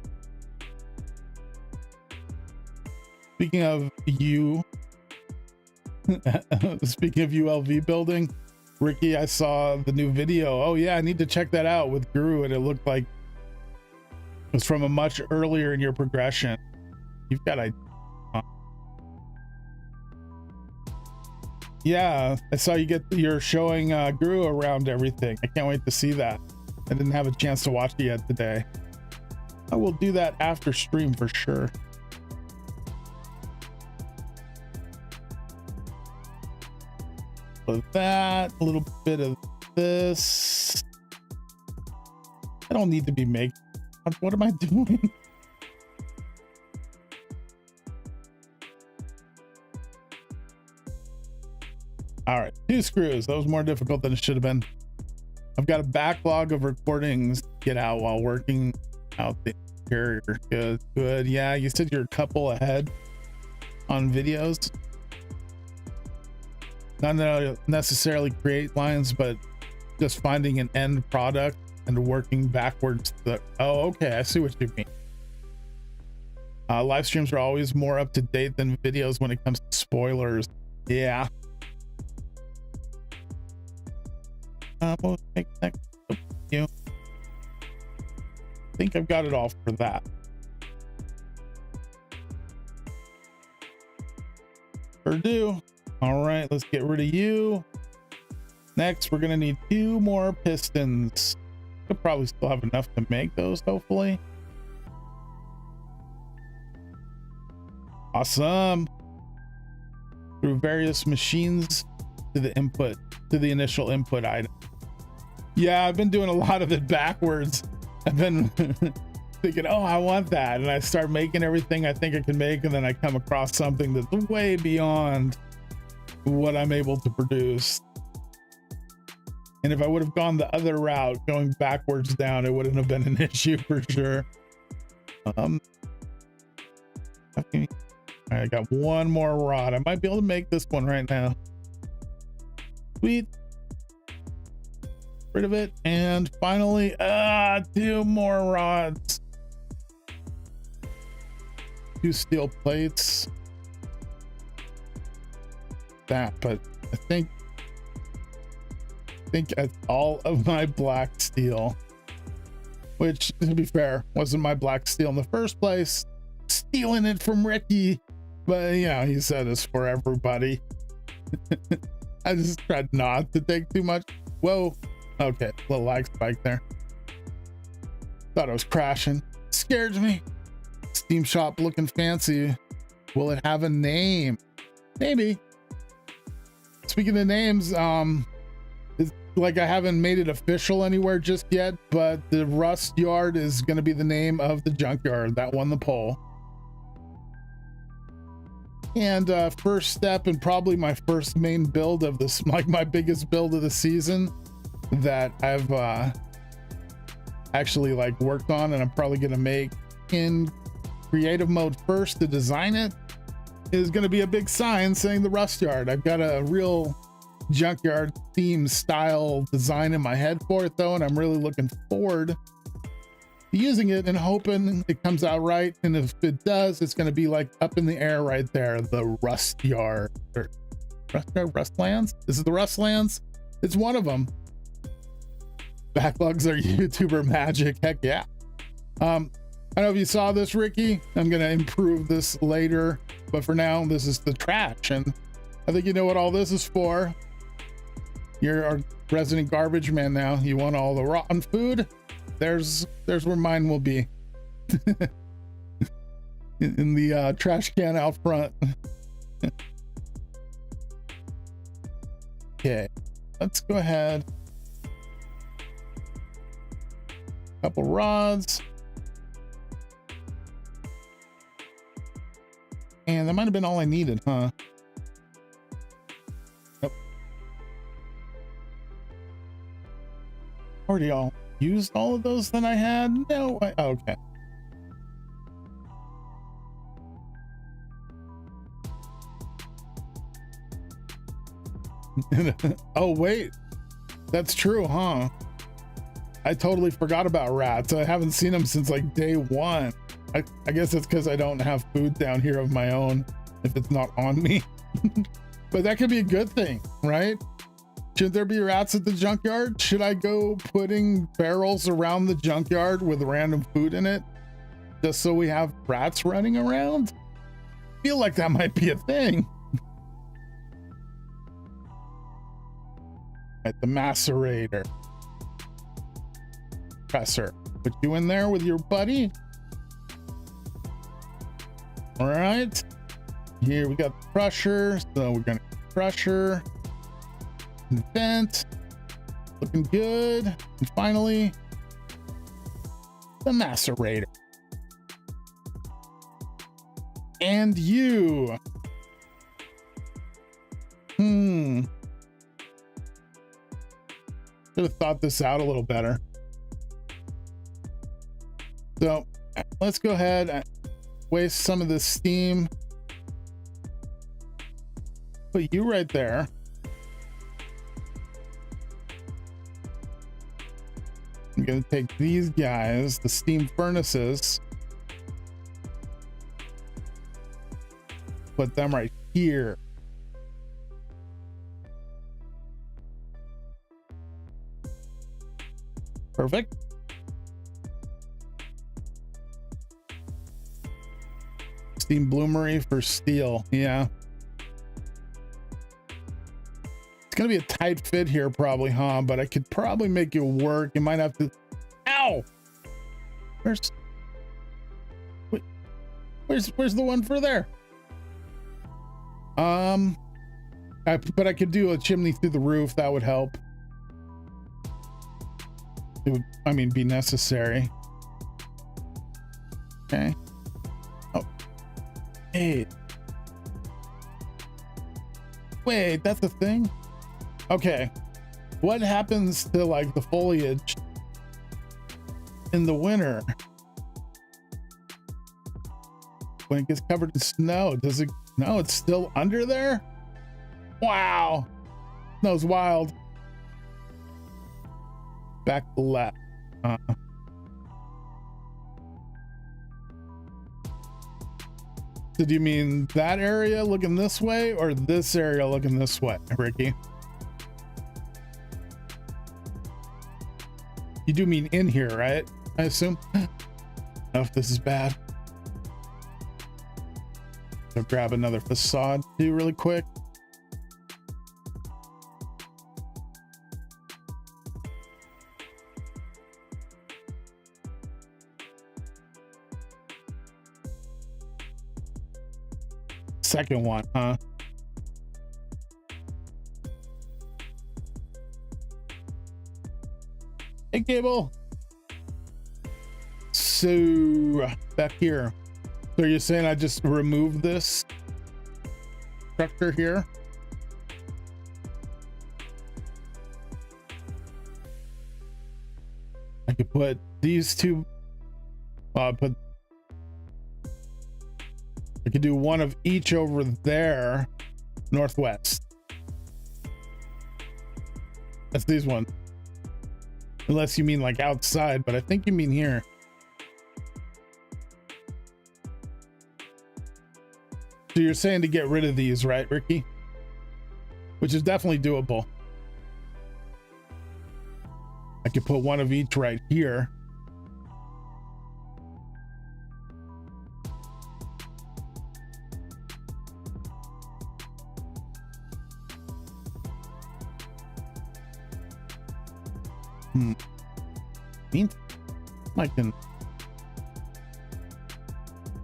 Speaking of you, speaking of ULV building, Ricky, I saw the new video. Oh yeah, I need to check that out with Guru, and it looked like it was from a much earlier in your progression. You've got a yeah, I saw you're showing Guru around everything. I can't wait to see that. I didn't have a chance to watch it yet today. I will do that after stream for sure. Of that, a little bit of this. I don't need to be making. What am I doing? All right, 2 screws. That was more difficult than it should have been. I've got a backlog of recordings to get out while working out the interior. Good, good. Yeah, you said you're a couple ahead on videos. Not necessarily create lines, but just finding an end product and working backwards. Oh, okay, I see what you mean. Live streams are always more up to date than videos when it comes to spoilers. Yeah. We'll take next. You. I think I've got it all for that. Sure do. All right, let's get rid of you. Next, we're gonna need 2 more pistons. We'll probably still have enough to make those, hopefully. Awesome. Through various machines to the initial input item. Yeah, I've been doing a lot of it backwards. I've been thinking, oh, I want that. And I start making everything I think I can make. And then I come across something that's way beyond what I'm able to produce. And if I would have gone the other route, going backwards down, it wouldn't have been an issue for sure. Okay. All right, I got 1 more rod. I might be able to make this one right now. Sweet. Rid of it. And finally, 2 more rods. 2 steel plates. That, but I think that's all of my black steel, which, to be fair, wasn't my black steel in the first place. Stealing it from Ricky, but yeah, he said it's for everybody. I just tried not to take too much. Whoa, okay, little lag spike there. Thought I was crashing. Scared me. Steam shop looking fancy. Will it have a name? Maybe. Speaking of names, it's like I haven't made it official anywhere just yet, but the Rust Yard is going to be the name of the junkyard that won the poll. And first step, and probably my first main build of this, like my biggest build of the season that I've actually like worked on, and I'm probably going to make in creative mode first to design it, is going to be a big sign saying the Rust Yard. I've got a real junkyard theme style design in my head for it though, and I'm really looking forward to using it and hoping it comes out right. And if it does, it's going to be like up in the air right there, the Rust Yard. Or Rustlands? This is the Rustlands. It's one of them. Backlogs are YouTuber magic. Heck yeah. I don't know if you saw this, Ricky. I'm going to improve this later, but for now, this is the trash. And I think you know what all this is for. You're our resident garbage man now. You want all the rotten food? There's where mine will be. in the trash can out front. Okay, let's go ahead. Couple rods. And that might have been all I needed, huh? Nope. Already all used all of those that I had? No, okay. Oh, wait. That's true, huh? I totally forgot about rats. I haven't seen them since like day one. I guess it's because I don't have food down here of my own if it's not on me. But that could be a good thing, right? Should there be rats at the junkyard? Should I go putting barrels around the junkyard with random food in it just so we have rats running around? I feel like that might be a thing. Right, the macerator. Professor, put you in there with your buddy. All right. Here we got the crusher, so we're gonna crusher. Vent, looking good. And finally, the macerator. And you. Should have thought this out a little better. So let's go ahead and waste some of this steam. Put you right there. I'm going to take these guys, the steam furnaces, put them right here. Perfect. Steam bloomery for steel. Yeah. It's going to be a tight fit here probably, huh? But I could probably make it work. You might have to... Ow! Where's the one for there? But I could do a chimney through the roof. That would help. It would, I mean, be necessary. Okay. Oh. Hey. Wait, that's a thing? Okay. What happens to like the foliage in the winter when it gets covered in snow? Does it? No, it's still under there? Wow. Snow's wild. Back left. Did you mean that area looking this way or this area looking this way, Ricky? You do mean in here, right? I assume. I don't know if this is bad. I'll grab another facade too really quick. Second one, huh? Hey, Cable. So back here. So you're saying I just remove this structure here? I could put these two. I could do one of each over there, northwest. That's these ones. Unless you mean like outside, but I think you mean here. So you're saying to get rid of these, right, Ricky? Which is definitely doable. I could put one of each right here.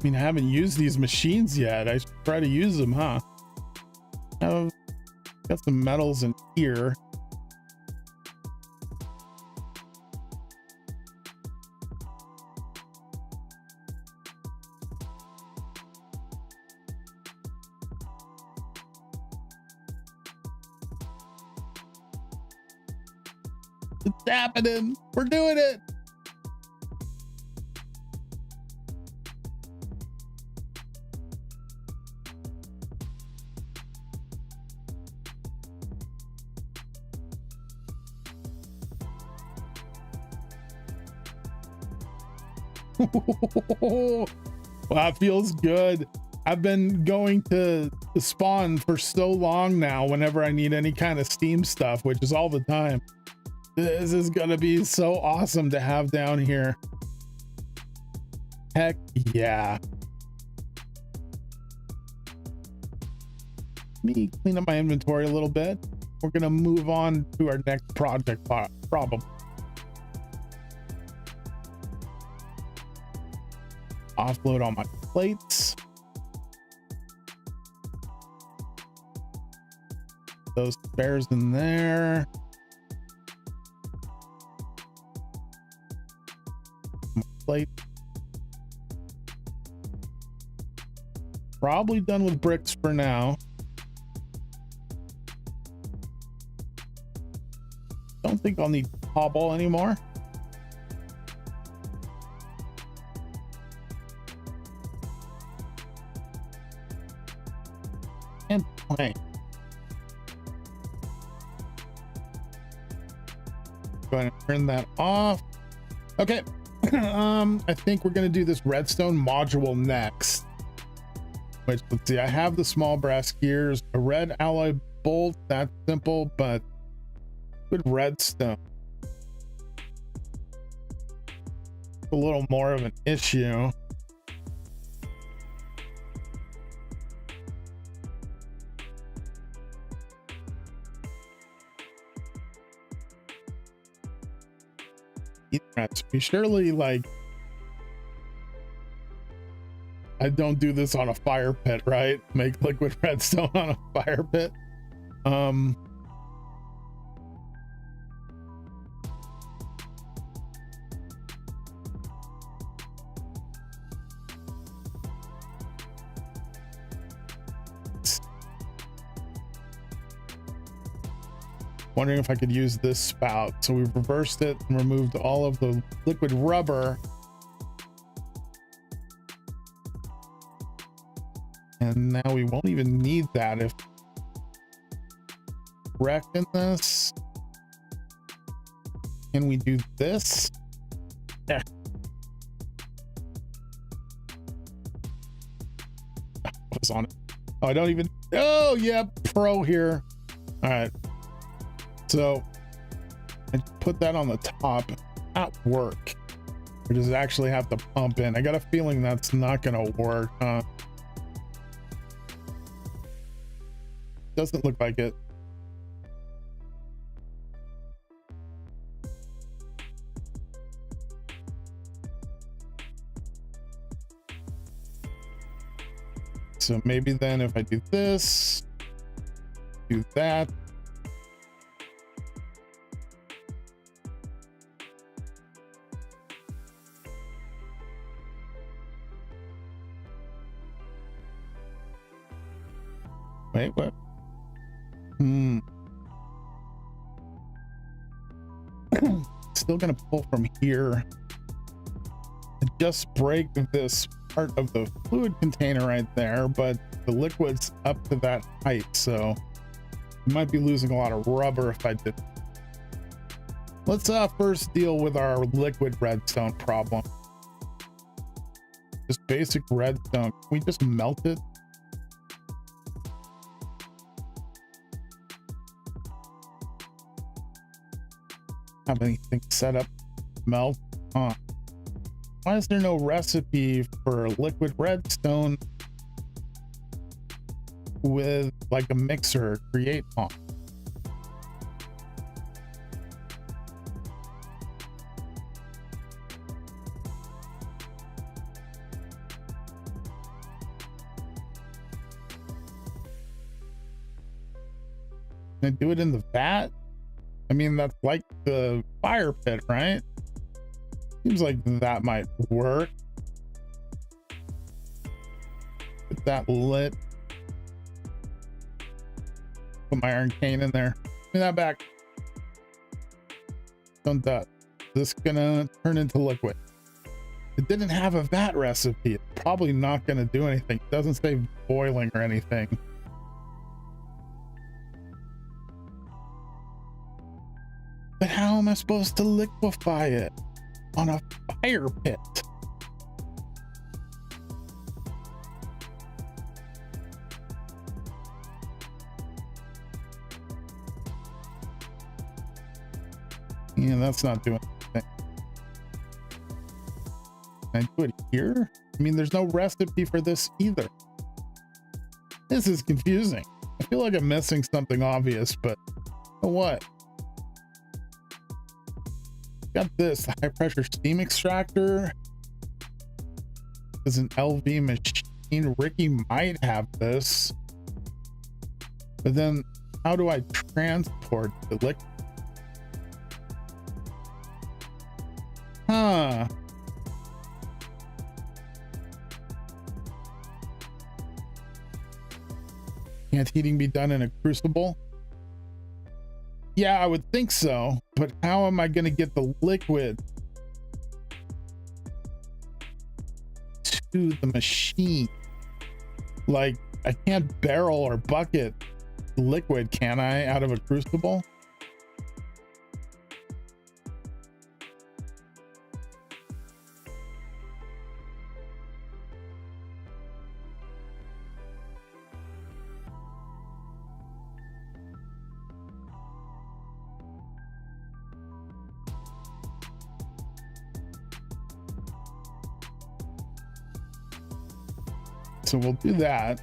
I haven't used these machines yet. I should try to use them, huh? I've got some metals in here. It's happening. We're doing it. Well, that feels good. I've been going to spawn for so long now whenever I need any kind of Steam stuff, which is all the time. This is gonna be so awesome to have down here. Heck yeah. Let me clean up my inventory a little bit. We're gonna move on to our next project problem. Offload all my plates. Those spares in there. Plate. Probably done with bricks for now. Don't think I'll need cobble anymore. And plank. Go ahead and turn that off. Okay. I think we're gonna do this redstone module next. Which, let's see, I have the small brass gears, a red alloy bolt, that's simple, but good redstone. A little more of an issue. We surely, like, I don't do this on a fire pit, right? Make liquid redstone on a fire pit. Wondering if I could use this spout. So we've reversed it and removed all of the liquid rubber. And now we won't even need that if wrecked in this. Can we do this? Yeah. What's on it? Oh, I don't even. Oh, yeah, pro here. All right. So I put that on the top at work. Or does it actually have to pump in? I got a feeling that's not going to work. Doesn't look like it. So maybe then if I do this, do that. Wait, what? Still gonna pull from here. I just break this part of the fluid container right there, but the liquid's up to that height, so you might be losing a lot of rubber if I did. Let's first deal with our liquid redstone problem. Just basic redstone. Can we just melt it? Have anything set up melt? Huh. Why is there no recipe for liquid redstone with like a mixer create on? Can I do it in the vat? I mean, that's like the fire pit, right? Seems like that might work. Get that lit. Put my iron cane in there. Give me that back. redstone dust. This gonna turn into liquid. It didn't have a vat recipe. It's probably not gonna do anything. It doesn't say boiling or anything. But how am I supposed to liquefy it on a fire pit? Yeah, that's not doing anything. Can I do it here? I mean, there's no recipe for this either. This is confusing. I feel like I'm missing something obvious, but what? Got this, the high pressure steam extractor. This is an LV machine. Ricky might have this. But then how do I transport the liquid? Huh. Can't heating be done in a crucible? Yeah, I would think so, but how am I going to get the liquid to the machine? Like, I can't barrel or bucket liquid, can I, out of a crucible? So we'll do that.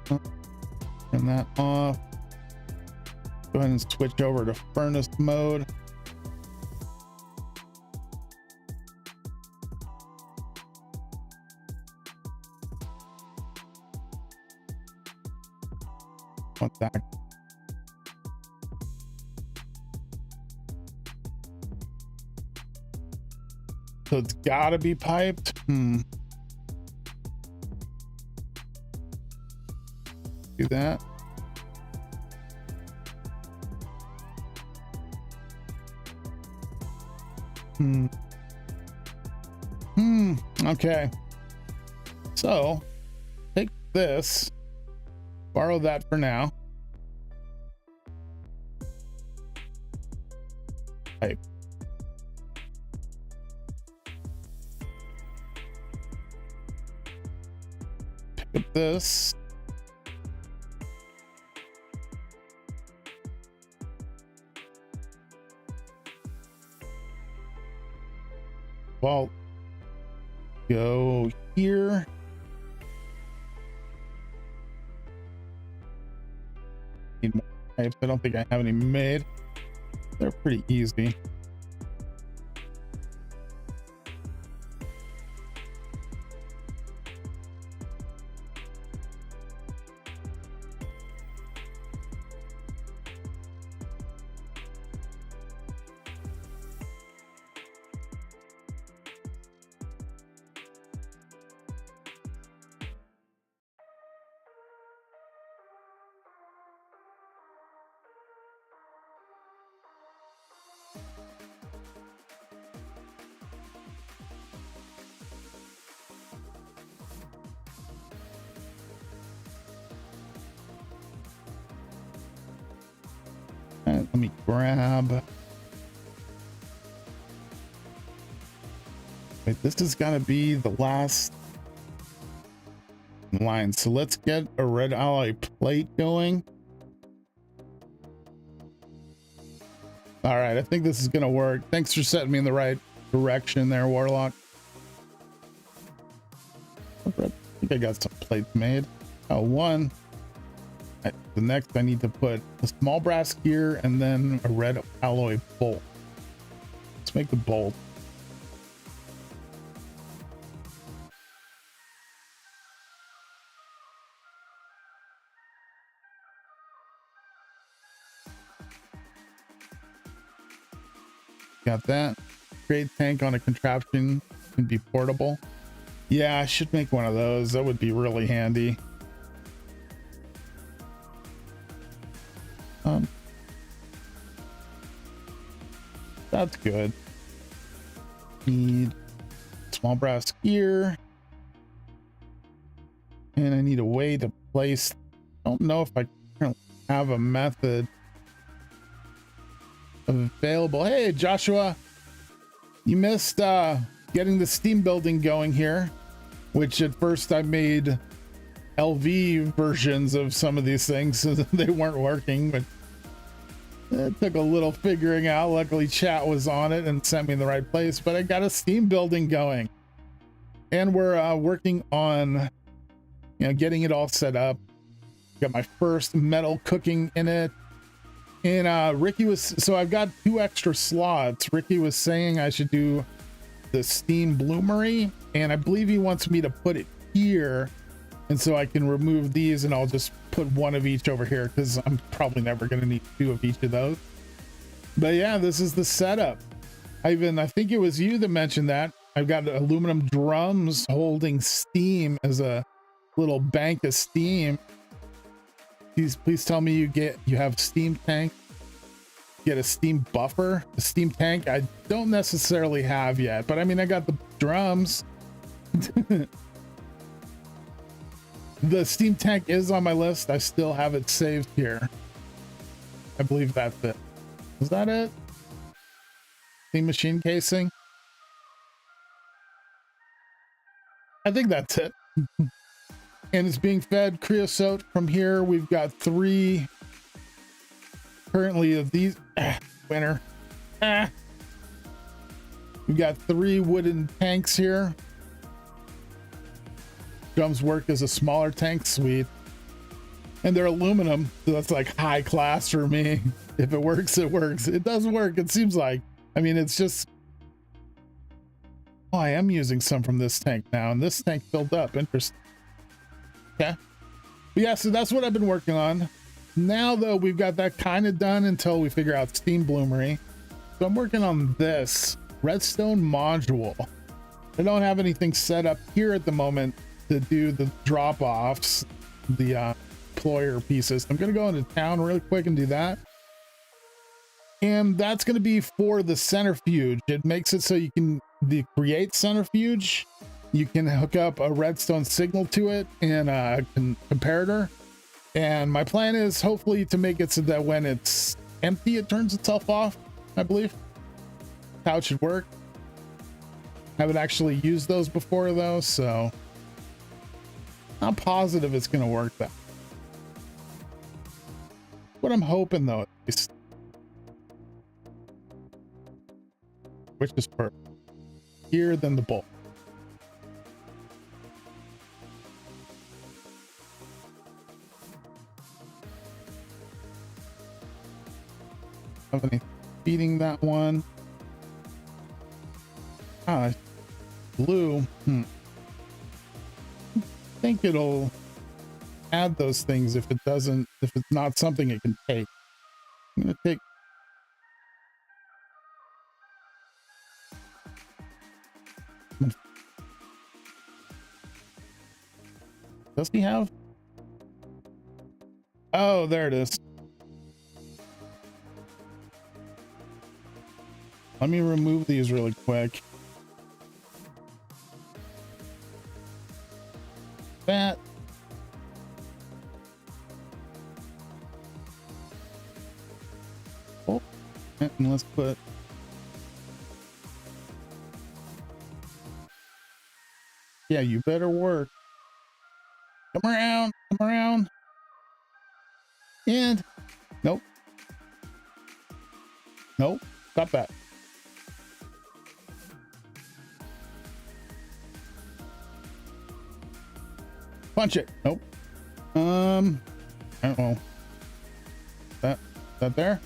Turn that off. Go ahead and switch over to furnace mode. Want that. So it's gotta be piped. Do that. Okay. So take this, borrow that for now. Pipe. Pick up this. Well, go here. Need more pipes. I don't think I have any made. They're pretty easy. Let me grab. Wait, this is gonna be the last line. So let's get a red alloy plate going. All right, I think this is gonna work. Thanks for setting me in the right direction there, Warlock. I think I got some plates made. Oh, one. The next I need to put a small brass gear and then a red alloy bolt. Let's make the bolt. Got that. Trade tank on a contraption can be portable. Yeah, I should make one of those. That would be really handy. That's good. Need small brass gear. And I need a way to place. I don't know if I currently have a method available. Hey, Joshua, you missed getting the steam building going here, which at first I made LV versions of some of these things so that they weren't working, but it took a little figuring out. Luckily chat was on it and sent me in the right place, but I got a steam building going and we're working on, you know, getting it all set up. Got my first metal cooking in it. And Ricky was, so I've got 2 extra slots. Ricky was saying I should do the steam bloomery, and I believe he wants me to put it here, and so I can remove these and I'll just put 1 of each over here because I'm probably never going to need 2 of each of those. But yeah, this is the setup. I think it was you that mentioned that. I've got aluminum drums holding steam as a little bank of steam. Please tell me you have steam tank. Get a steam buffer. The steam tank I don't necessarily have yet, but I mean I got the drums. The steam tank is on my list. I still have it saved here. I believe that's it. Is that it? Steam machine casing. I think that's it. And it's being fed creosote from here. We've got 3 currently of these. Winner. We've got 3 wooden tanks here. Drums work as a smaller tank. Sweet. And they're aluminum, so that's like high class for me. If it works, it works. It does work, it seems like. I mean, it's just, oh, I am using some from this tank now, and this tank filled up. Interesting. Okay. But yeah, so that's what I've been working on. Now, though, we've got that kind of done until we figure out steam bloomery. So I'm working on this redstone module. I don't have anything set up here at the moment to do the drop-offs, the employer pieces. I'm going to go into town really quick and do that. And that's going to be for the centrifuge. It makes it so you can create centrifuge. You can hook up a redstone signal to it and a comparator. And my plan is hopefully to make it so that when it's empty, it turns itself off, I believe. That's how it should work. I haven't actually used those before though, so I'm positive it's going to work that. What I'm hoping though, at least. Which is perfect. Here, then the bowl. Have any feeding that one? Blue. I think it'll add those things if it's not something it can take. I'm gonna take. Does he have? Oh, there it is. Let me remove these really quick. That. Oh, and let's put. Yeah, you better work. Come around, come around. And nope. Nope. Stop that. Punch it. Nope. I don't know. That there?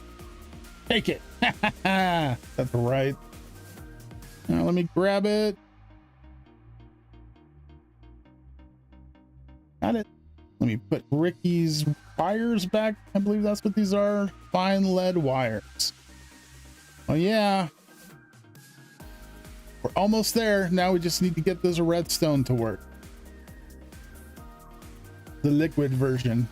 Take it. That's right. Now let me grab it. Got it. Let me put Ricky's wires back. I believe that's what these are. Fine lead wires. Oh yeah. We're almost there. Now we just need to get this redstone to work. The liquid version.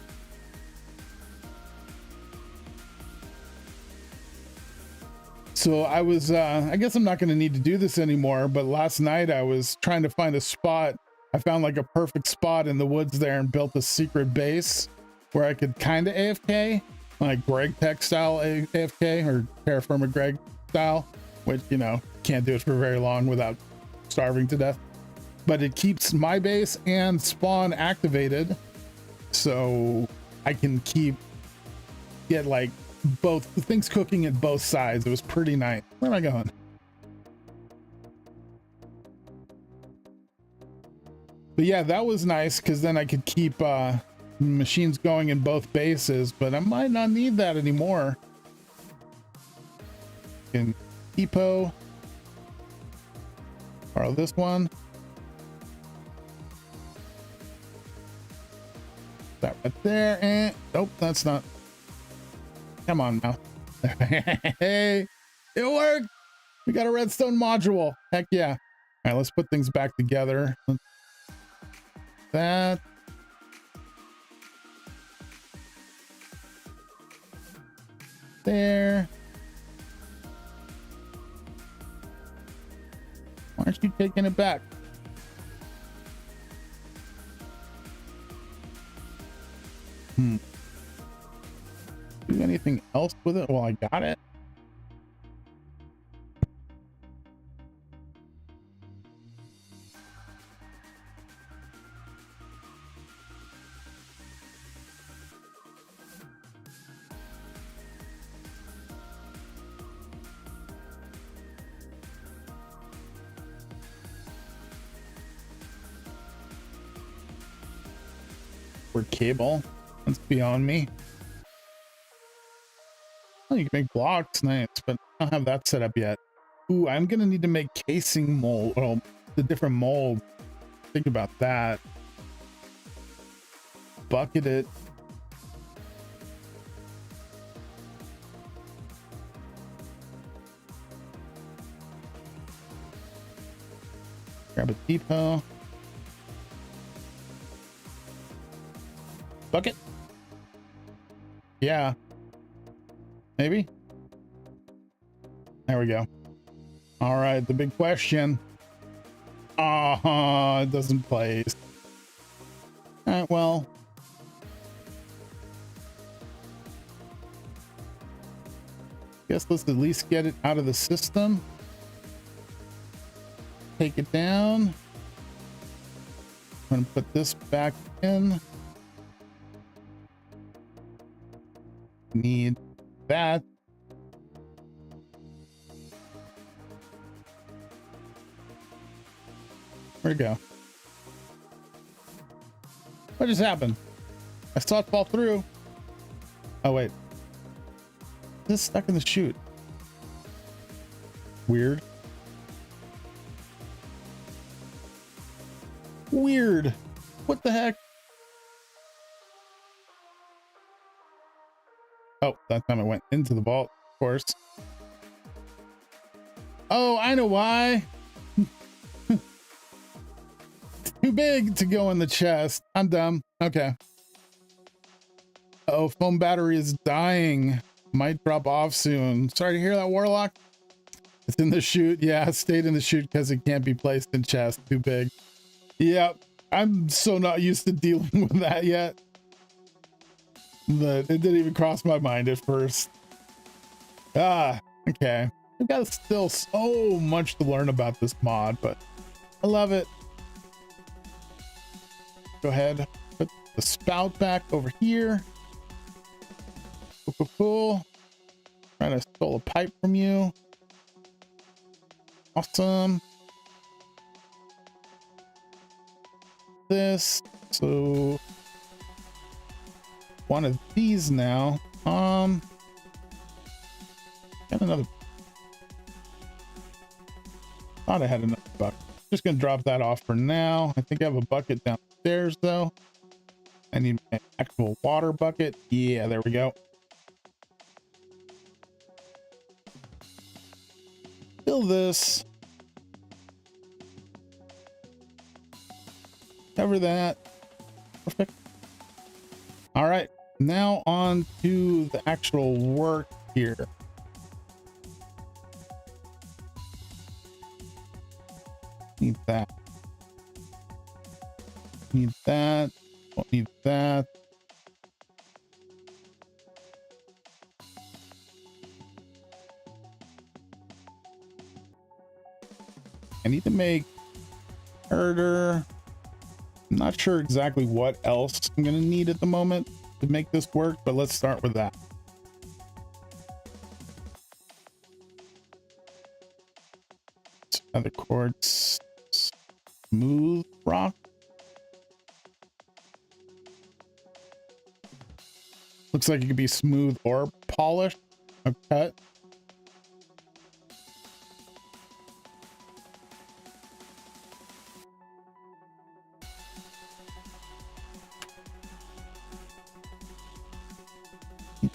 So I was, I guess I'm not going to need to do this anymore, but last night I was trying to find a spot. I found like a perfect spot in the woods there and built a secret base where I could kind of AFK, like Gregtech style AFK or TerraFirmaGreg style, which, you know, can't do it for very long without starving to death. But it keeps my base and spawn activated, so I can get like both things cooking at both sides. It was pretty nice. Where am I going? But yeah, that was nice because then I could keep machines going in both bases, but I might not need that anymore. Can depot, borrow this one. That right there, and nope, that's not. Come on now. Hey, it worked. We got a redstone module. Heck yeah. All right, let's put things back together. That. There. Why aren't you taking it back? Do anything else with it? Well, I got it. For cable, that's beyond me. Oh, you can make blocks, nice, but I don't have that set up yet. Ooh, I'm gonna need to make casing mold. Well, the different mold. Think about that. Bucket it. Grab a depot. Bucket. Yeah. Maybe. There we go. All right, the big question. It doesn't place. All right, well. Guess let's at least get it out of the system. Take it down. I'm gonna put this back in. Need that. Where'd it go? What just happened? I saw it fall through. Oh wait. This is stuck in the chute. Weird. Weird. What the heck? Oh, that time it went into the vault, of course. Oh, I know why. Too big to go in the chest. I'm dumb. Okay. Oh, foam battery is dying. Might drop off soon. Sorry to hear that, Warlock. It's in the chute. Yeah, it stayed in the chute because it can't be placed in chest. Too big. Yep. I'm so not used to dealing with that yet. That it didn't even cross my mind at first. Okay. I've got still so much to learn about this mod, but I love it. Go ahead, put the spout back over here. Cool. Trying to steal a pipe from you. Awesome. This. So one of these now. Got another. Thought I had another bucket. Just gonna drop that off for now. I think I have a bucket downstairs though. I need an actual water bucket. Yeah, there we go. Fill this. Cover that. Perfect. All right, now on to the actual work here. Need that. Need that. Don't need that. I need to make herder. I'm not sure exactly what else I'm going to need at the moment to make this work, but let's start with that. Another quartz, smooth rock. Looks like it could be smooth or polished. A cut.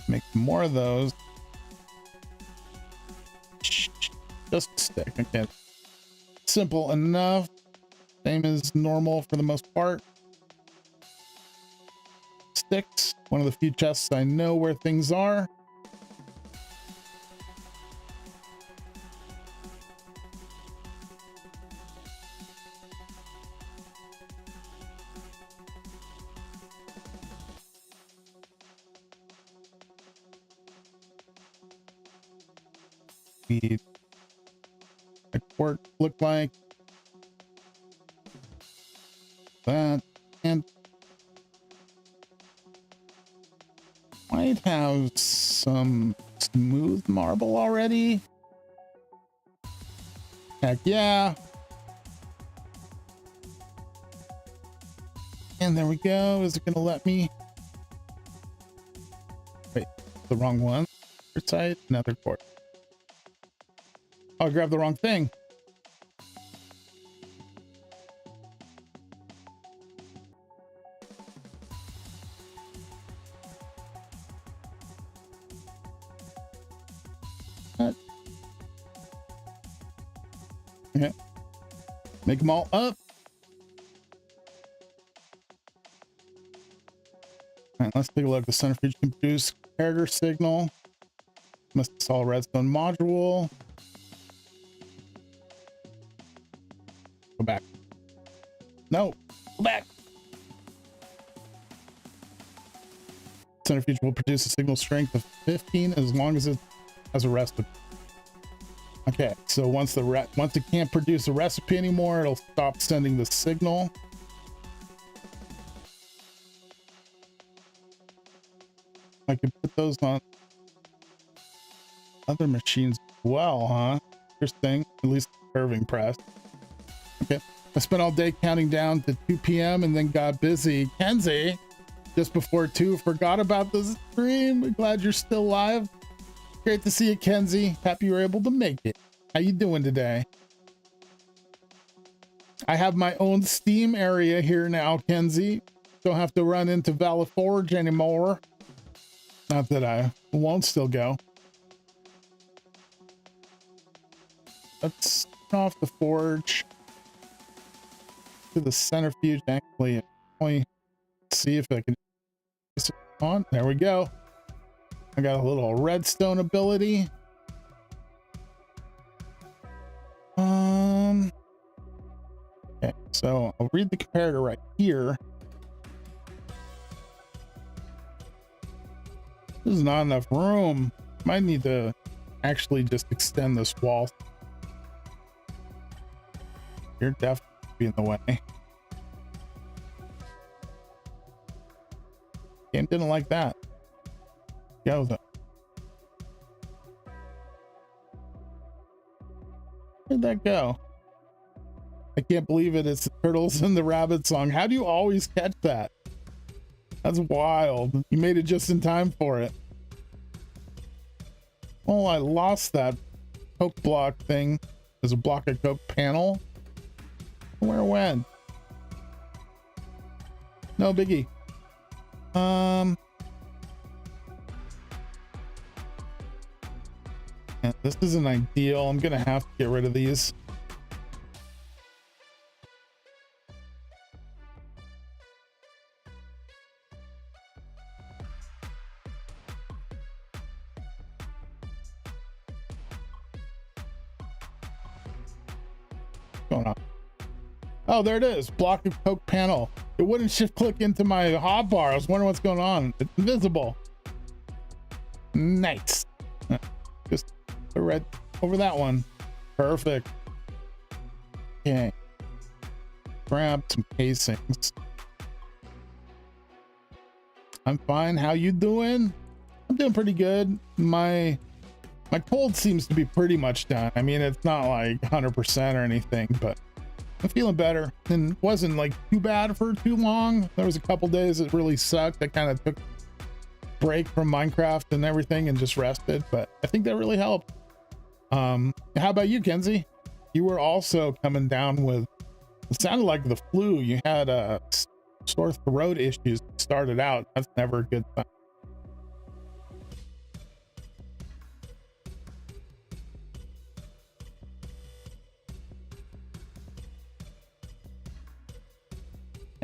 Make more of those. Just a stick. Okay. Simple enough. Same as normal for the most part. Sticks. One of the few chests I know where things are. Need a quart look like that, and might have some smooth marble already. Heck yeah. And there we go. Is it gonna let me? Wait, the wrong one. Side, another quart. Oh, I grabbed the wrong thing. What? Okay. Make them all up. All right, let's take a look. The centrifuge can produce character signal. Must install a redstone module. Go back. No, go back. Centrifuge will produce a signal strength of 15 as long as it has a recipe. Okay, so once it can't produce a recipe anymore, it'll stop sending the signal. I could put those on other machines as well, huh? Interesting. At least the curving press. Okay. I spent all day counting down to 2 p.m. and then got busy. Kenzie, just before 2, forgot about the stream. Glad you're still alive. Great to see you, Kenzie. Happy you were able to make it. How you doing today? I have my own Steam area here now, Kenzie. Don't have to run into Valley Forge anymore. Not that I won't still go. Let's turn off the forge. To the centrifuge. Actually, only see if I can on. There we go. I got a little redstone ability. Okay, so I'll read the comparator right here. This is not enough room. Might need to actually just extend this wall. You're definitely be in the way. Game didn't like that. Go though. Where'd that go? I can't believe it. It's the turtles and the rabbit song. How do you always catch that? That's wild. You made it just in time for it. Oh, I lost that coke block thing. There's a block of coke panel. Where when? No biggie. Yeah, this isn't ideal. I'm gonna have to get rid of these. What's going on? Oh, there it is. Block of coke panel. It wouldn't shift click into my hotbar. I was wondering what's going on. It's invisible. Nice. Just right over that one. Perfect. Okay. Grab some casings. I'm fine. How you doing? I'm doing pretty good. My cold seems to be pretty much done. I mean, it's not like 100% or anything, but I'm feeling better, and wasn't like too bad for too long. There was a couple days that really sucked. I kind of took a break from Minecraft and everything and just rested, but I think that really helped. How about you, Kenzie? You were also coming down with, it sounded like the flu. You had sore throat issues started out. That's never a good sign.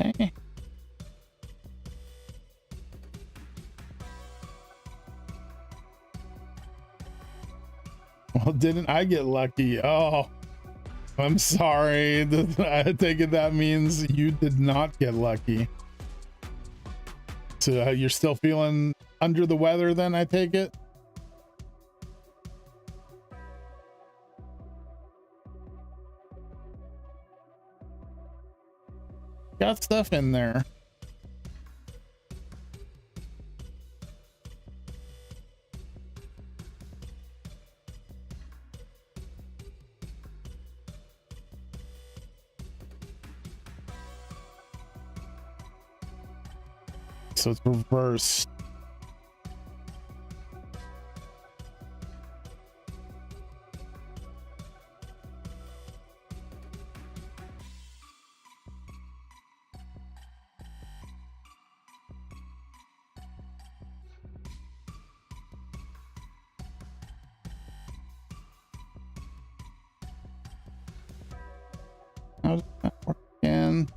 Okay. Well, didn't I get lucky? Oh, I'm sorry. I take it that means you did not get lucky. So you're still feeling under the weather then, I take it? Got stuff in there. So it's reversed. How does that work again?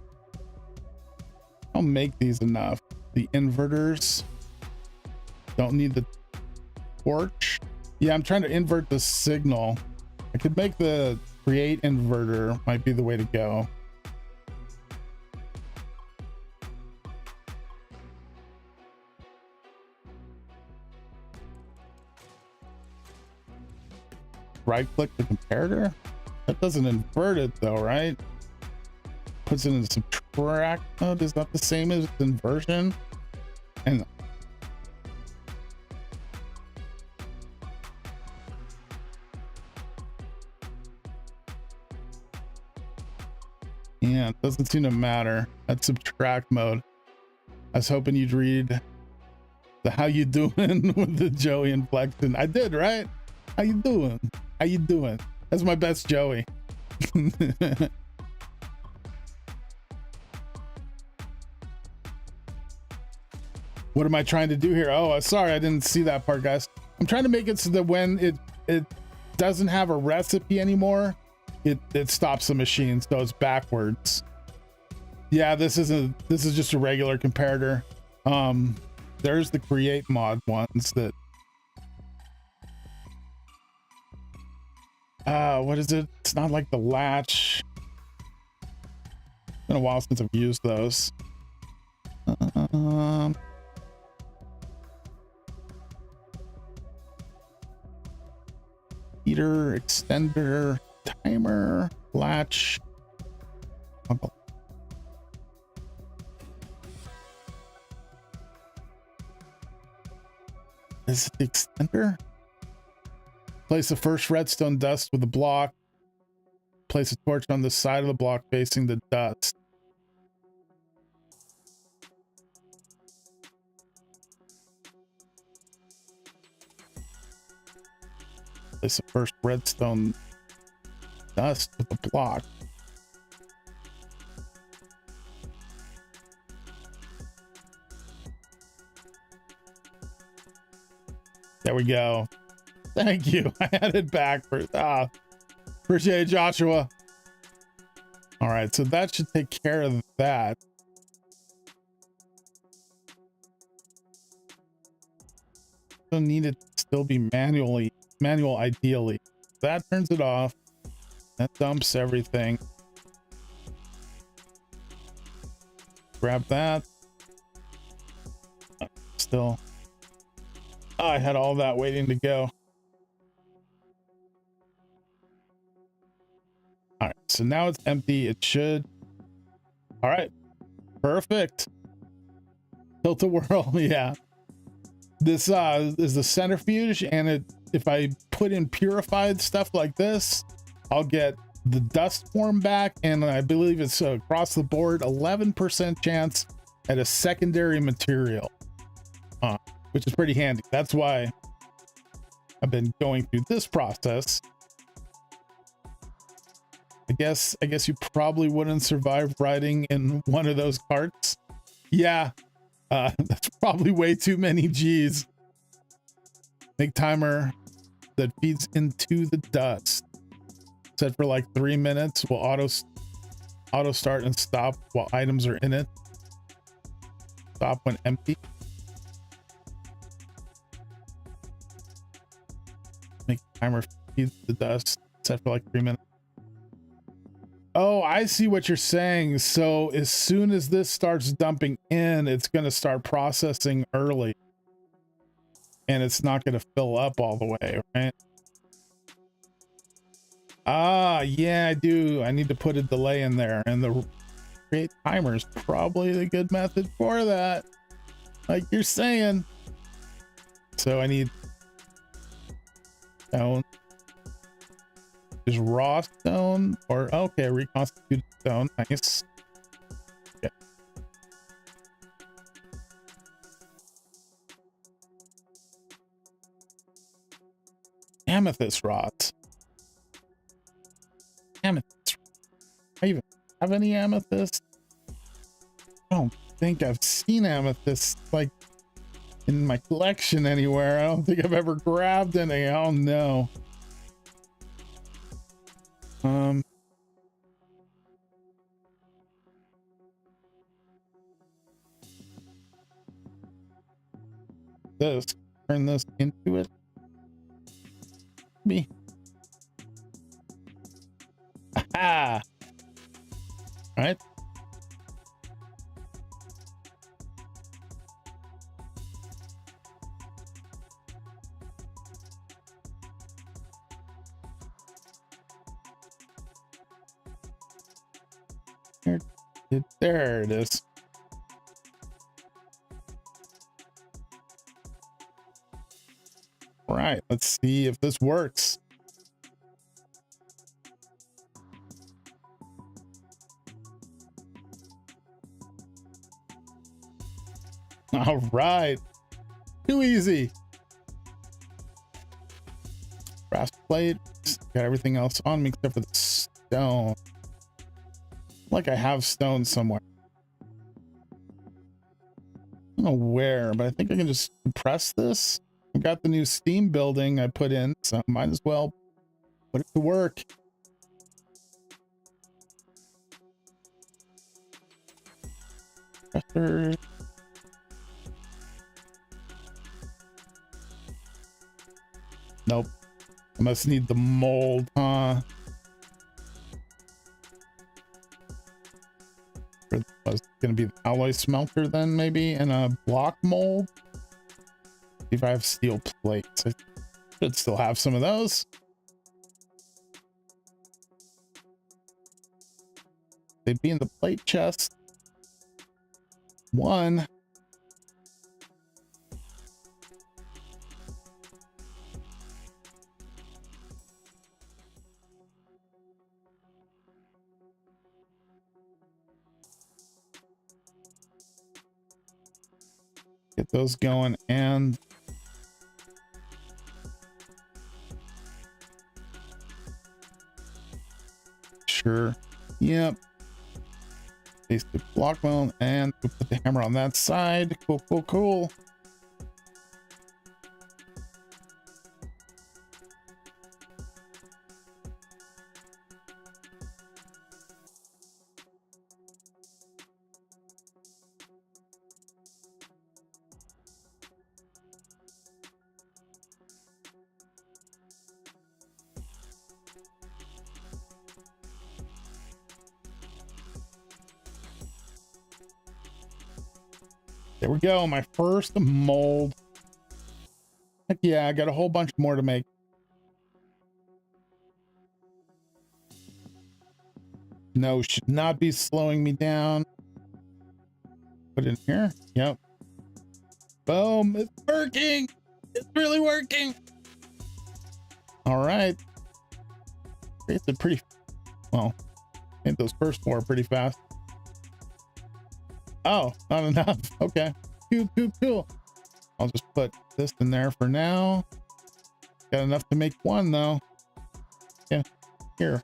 I'll make these enough. The inverters don't need the torch. Yeah, I'm trying to invert the signal. I could make the create inverter, might be the way to go. Right click the comparator. That doesn't invert it though, right? Puts it in subtract mode. Is that the same as inversion? And yeah, it doesn't seem to matter. That's subtract mode. I was hoping you'd read the how you doing with the Joey inflection. I did, right? How you doing? How you doing? That's my best Joey. What am I trying to do here? Oh, sorry, I didn't see that part, guys. I'm trying to make it so that when it doesn't have a recipe anymore, it stops the machine, so it's backwards. Yeah, this is just a regular comparator. There's the create mod ones that what is it? It's not like the latch. It's been a while since I've used those. Heater, extender, timer, latch. Is it the extender? Place the first redstone dust with the block. Place a torch on the side of the block facing the dust. Place the first redstone dust with the block. There we go. Thank you. I had it back for appreciate it, Joshua. All right, so that should take care of that. Don't need it to still be manual ideally. That turns it off. That dumps everything. grab that. Still, oh, I had all that waiting to go. All right, so now it's empty. It should. All right, perfect. Tilt-a-whirl, yeah. This is the centrifuge, and if I put in purified stuff like this, I'll get the dust form back, and I believe it's across the board 11% chance at a secondary material, which is pretty handy. That's why I've been going through this process. I guess you probably wouldn't survive riding in one of those carts. Yeah, that's probably way too many G's. Make timer that feeds into the dust. Set for like 3 minutes. Will auto start and stop while items are in it. Stop when empty. Make timer feed the dust. Set for like 3 minutes. Oh, I see what you're saying. So as soon as this starts dumping in, it's going to start processing early. And it's not going to fill up all the way, right? Ah, yeah, I do. I need to put a delay in there. And the create timer is probably the good method for that. Like you're saying. So I need stone. Is raw stone or okay, reconstituted stone. Nice. Okay. Amethyst rods. Amethyst. I even have any amethyst? I don't think I've seen amethyst like in my collection anywhere. I don't think I've ever grabbed any. Oh no. This, turn this into it. Me. Aha! All right. There it is. All right, let's see if this works. All right, too easy. Brass plate, got everything else on me except for the stone. Like I have stone somewhere. I don't know where, but I think I can just compress this. I got the new steam building I put in, so I might as well put it to work. Compressor. Nope. I must need the mold, huh? Was going to be the alloy smelter then, maybe, and a block mold. See if I have steel plates. I should still have some of those. They'd be in the plate chest. One. Get those going, and sure. Yep. Basic block mount, and we'll put the hammer on that side. Cool, cool, cool. There we go, my first mold. Heck yeah, I got a whole bunch more to make. No, should not be slowing me down. Put it in here. Yep. Boom, it's working. It's really working. All right. It's a pretty, well, I think those first four are pretty fast. Oh, not enough. Okay. Cool. I'll just put this in there for now. Got enough to make one though. Yeah, here.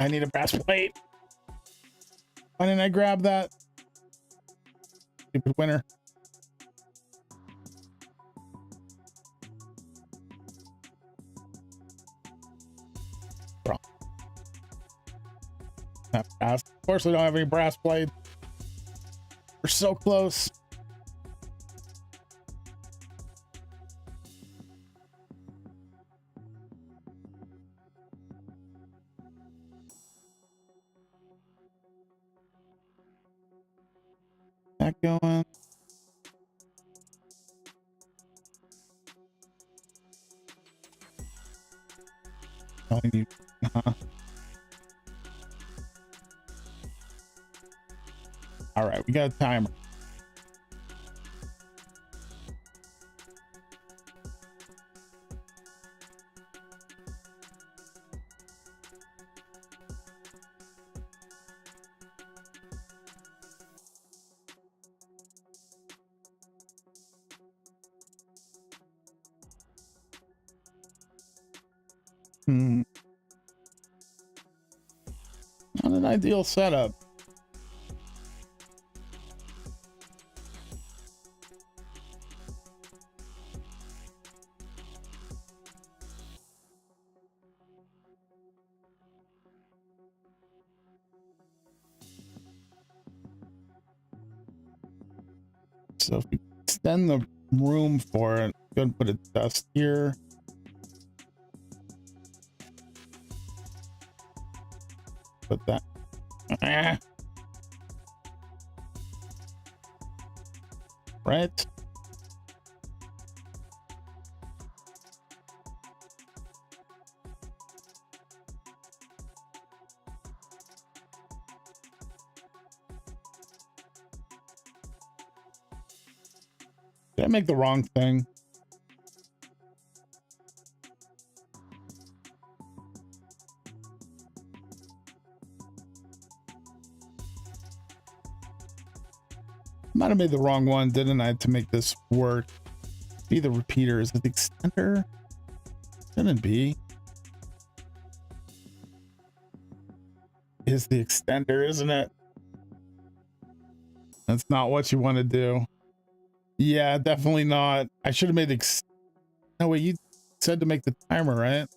I need a brass plate. Why didn't I grab that? Stupid winner. Of course we don't have any brass plates. We're so close. That going. Only need, All right, we got a timer. Not an ideal setup. So if we extend the room for it, I'm gonna put a dust here. Put that. Right. Did I make the wrong thing? Might have made the wrong one, didn't I, to make this work? Be the repeater. Is it the extender? Shouldn't be. Is the extender, isn't it? That's not what you want to do. Yeah, definitely not. I should have made the no, wait, you said to make the timer, right?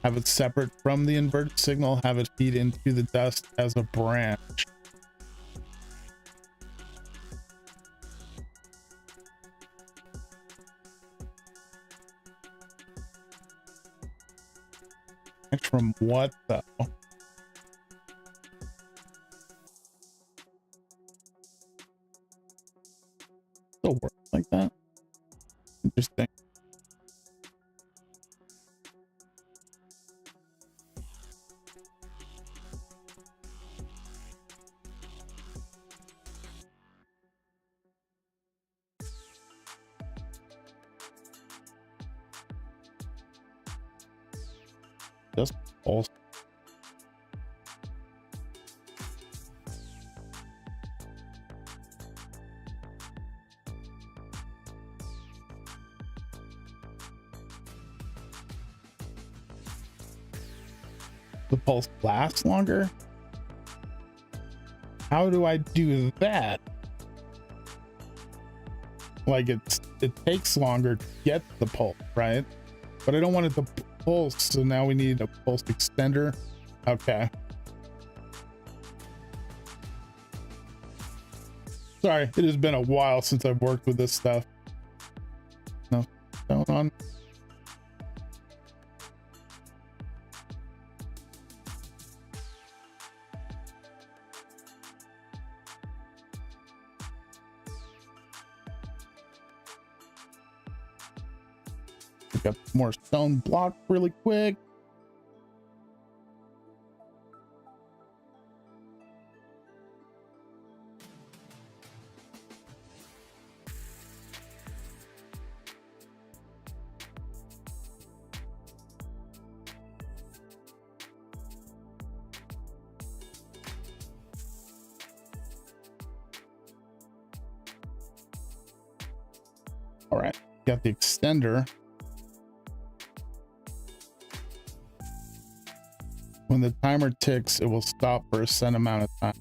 Have it separate from the inverted signal, have it feed into the dust as a branch. From what though? Still works like that? Interesting. Just pulse. The pulse lasts longer? How do I do that? Like it takes longer to get the pulse, right? But I don't want it to pulse, so now we need a pulse extender. Okay. Sorry, it has been a while since I've worked with this stuff. No, going on. up more stone block really quick. All right, got the extender. When the timer ticks, it will stop for a set amount of time.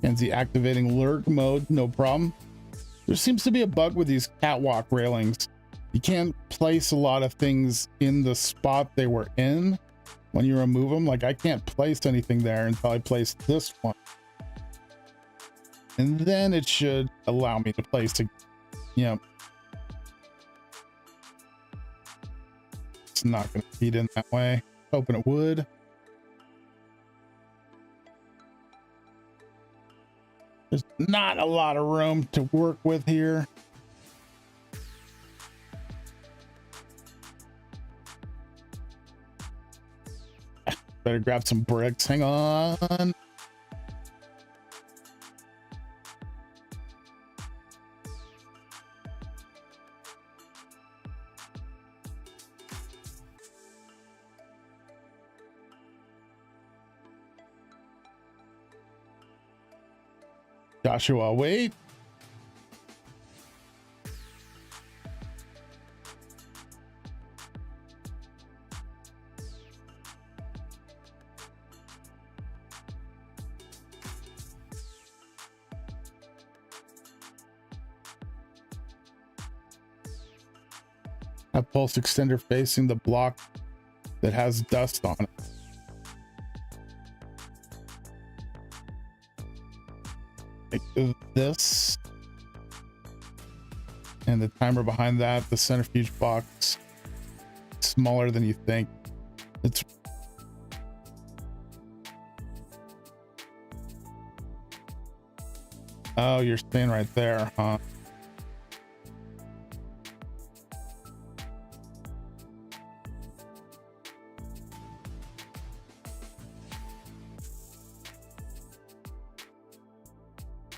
Kenzie activating lurk mode, no problem. There seems to be a bug with these catwalk railings. You can't place a lot of things in the spot they were in when you remove them. Like I can't place anything there until I place this one. And then it should allow me to place it. Yeah. It's not going to feed in that way. Hoping it would. There's not a lot of room to work with here. Better grab some bricks. Hang on. Joshua, wait. Have pulse extender facing the block that has dust on it. Like this, and the timer behind that, the centrifuge box, smaller than you think. It's oh, you're staying right there, huh?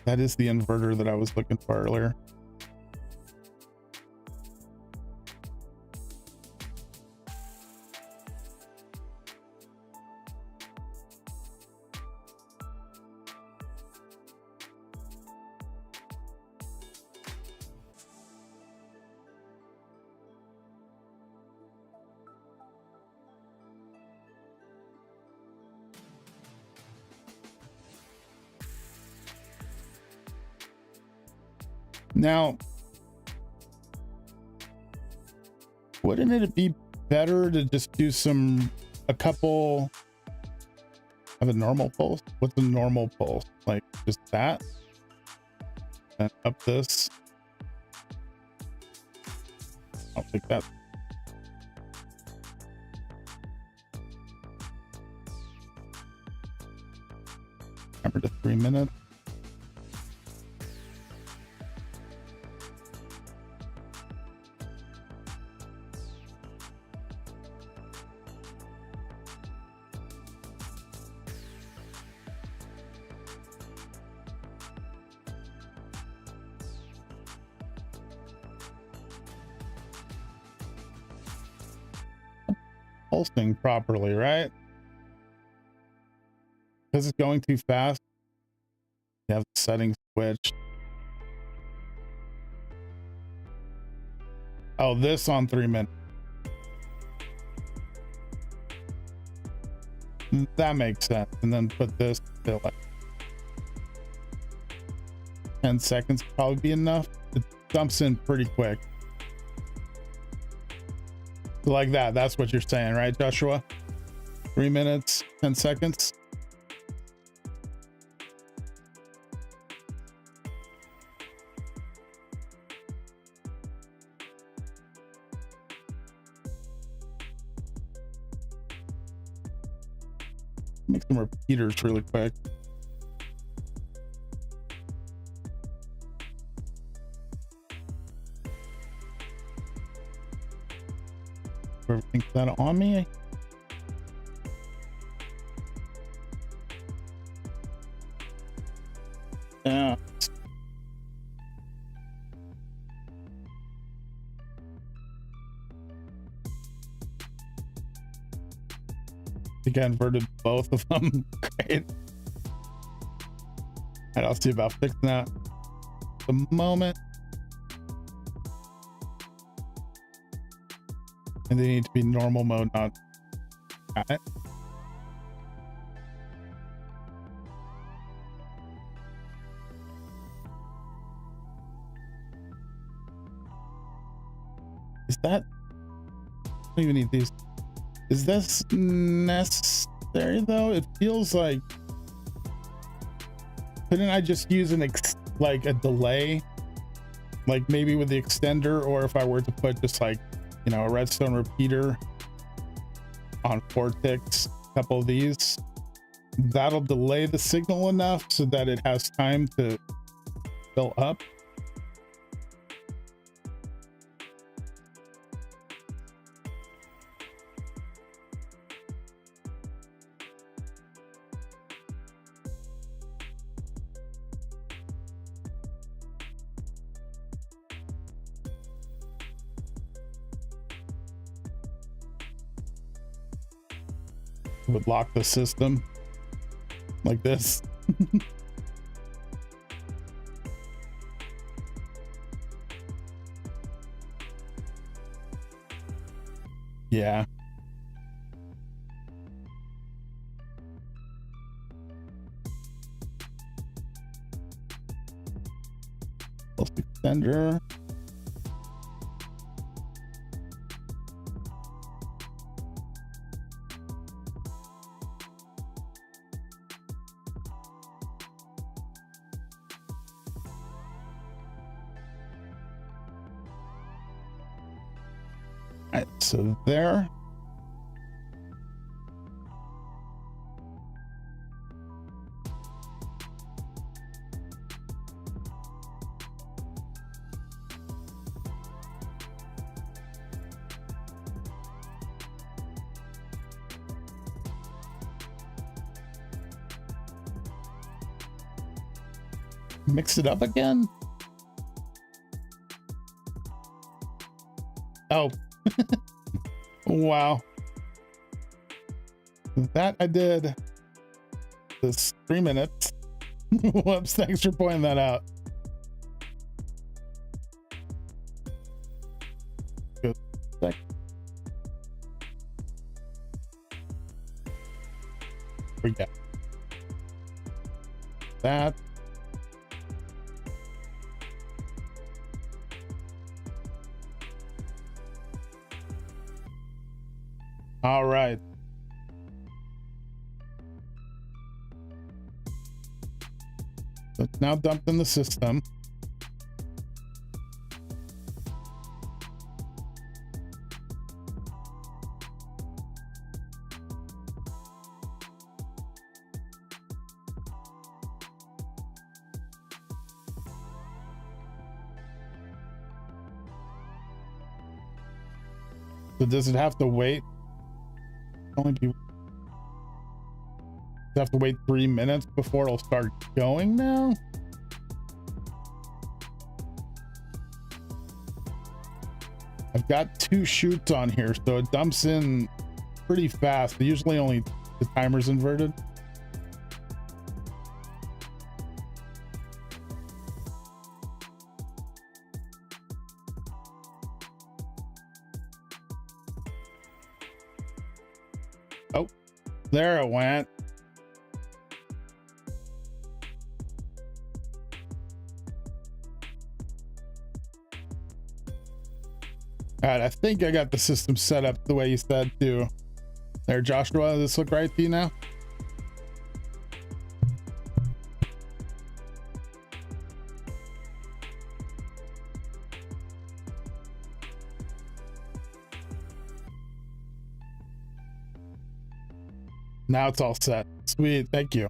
That is the inverter that I was looking for earlier. Now, wouldn't it be better to just do a couple of a normal pulse? What's a normal pulse? Like just that? And up this? I'll take that. Remember to 3 minutes. Pulsing properly, right? Because it's going too fast. You have the settings switched. Oh, this on 3 minutes. That makes sense. And then put this to like 10 seconds probably be enough. It dumps in pretty quick. Like that. That's what you're saying, right, Joshua? 3 minutes, 10 seconds. Make some repeaters really quick. Everything's that on me. Yeah. I think I inverted both of them. Great. Alright, I'll see about fixing that at the moment. And they need to be normal mode, not got it. Is that, I don't even need these. Is this necessary though? It feels like, couldn't I just use like a delay, like maybe with the extender, or if I were to put just like, you know, a redstone repeater on 4 ticks, a couple of these, that'll delay the signal enough so that it has time to fill up. Would lock the system like this. Yeah. Pulse extender. Alright, so there. Mix it up again? Oh. Wow. That I did this 3 minutes. Whoops, thanks for pointing that out. Good. Sec. We got that. All right. So it's now dumped in the system. So does it have to wait? Only be have to wait 3 minutes before it'll start going now. I've got 2 chutes on here, so it dumps in pretty fast. Usually only the timer's inverted. Oh, there it went. All right, I think I got the system set up the way you said to. There, Joshua, does this look right to you now? Now it's all set. Sweet, thank you.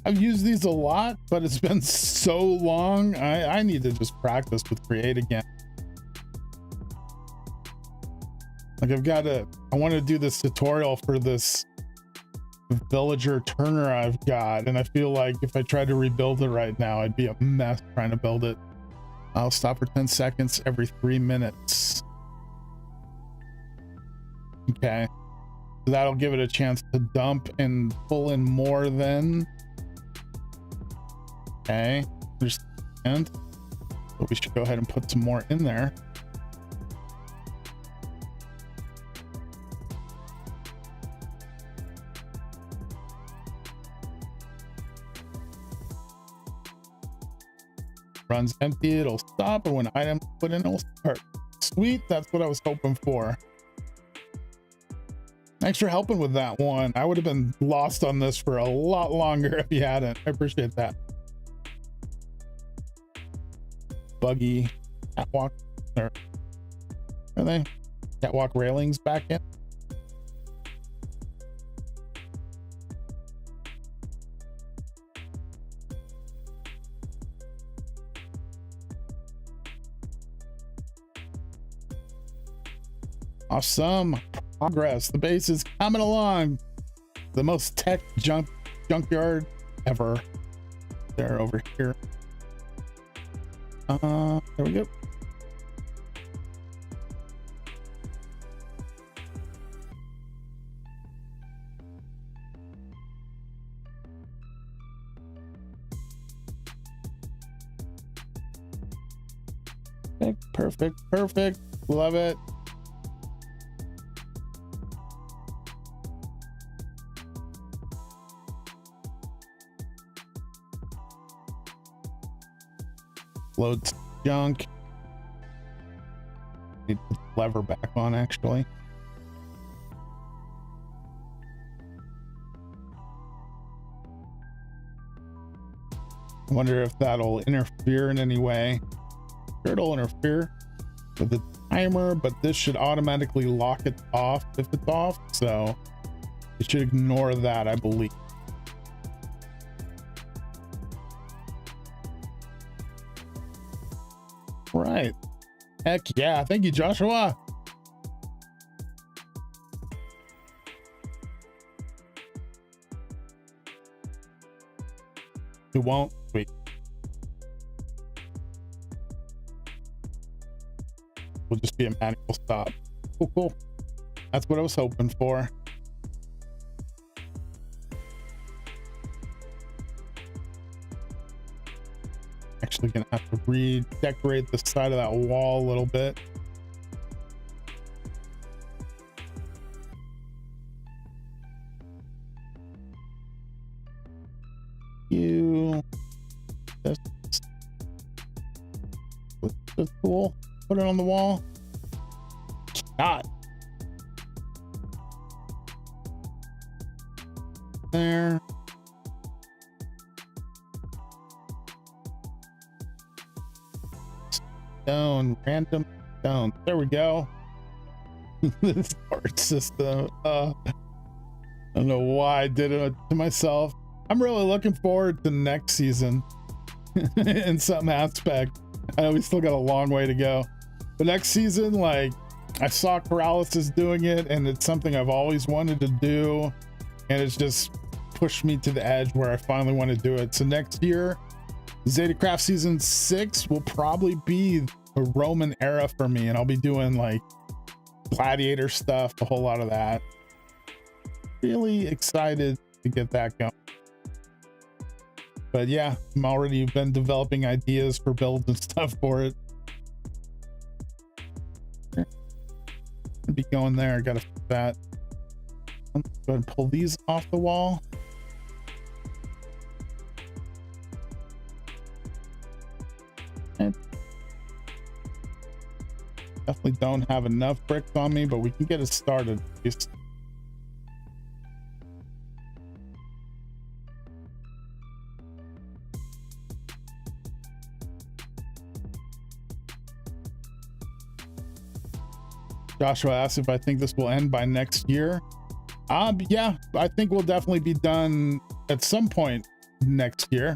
I've used these a lot, but it's been so long. I need to just practice with Create again. Like I want to do this tutorial for this villager turner I've got, and I feel like if I tried to rebuild it right now, I'd be a mess trying to build it. I'll stop for 10 seconds every 3 minutes. Okay. So that'll give it a chance to dump and pull in more then. Okay. Understand. But we should go ahead and put some more in there. Runs empty, it'll stop, and when item put in, it'll start. Sweet, that's what I was hoping for. Thanks for helping with that one. I would have been lost on this for a lot longer if you hadn't. I appreciate that. Buggy catwalk, or are they catwalk railings back in? Awesome progress. The base is coming along. The most tech junkyard ever. They're over here. There we go. Perfect, perfect. Love it. Loads junk. Need to put the lever back on, actually. I wonder if that'll interfere in any way. Sure, it'll interfere with the timer, but this should automatically lock it off if it's off, so it should ignore that, I believe. Right. Heck yeah. Thank you, Joshua. It won't. Wait. Will just be a manual stop. Cool, cool. That's what I was hoping for. Actually gonna have to redecorate the side of that wall a little bit. That's cool. Put it on the wall. God. There. Stone, random stone. There we go. This art system. I don't know why I did it to myself. I'm really looking forward to next season in some aspect. I know we still got a long way to go, but next season, like, I saw Corrales is doing it, and it's something I've always wanted to do, and it's just pushed me to the edge where I finally want to do it. So next year, ZetaCraft season 6 will probably be a Roman era for me, and I'll be doing like gladiator stuff, a whole lot of that. Really excited to get that going. But yeah, I'm already been developing ideas for builds and stuff for it. I'll be going there. Gotta fix that. Let's go ahead and pull these off the wall. And definitely don't have enough bricks on me, but we can get it started at least. Joshua asked if I think this will end by next year. Yeah, I think we'll definitely be done at some point next year.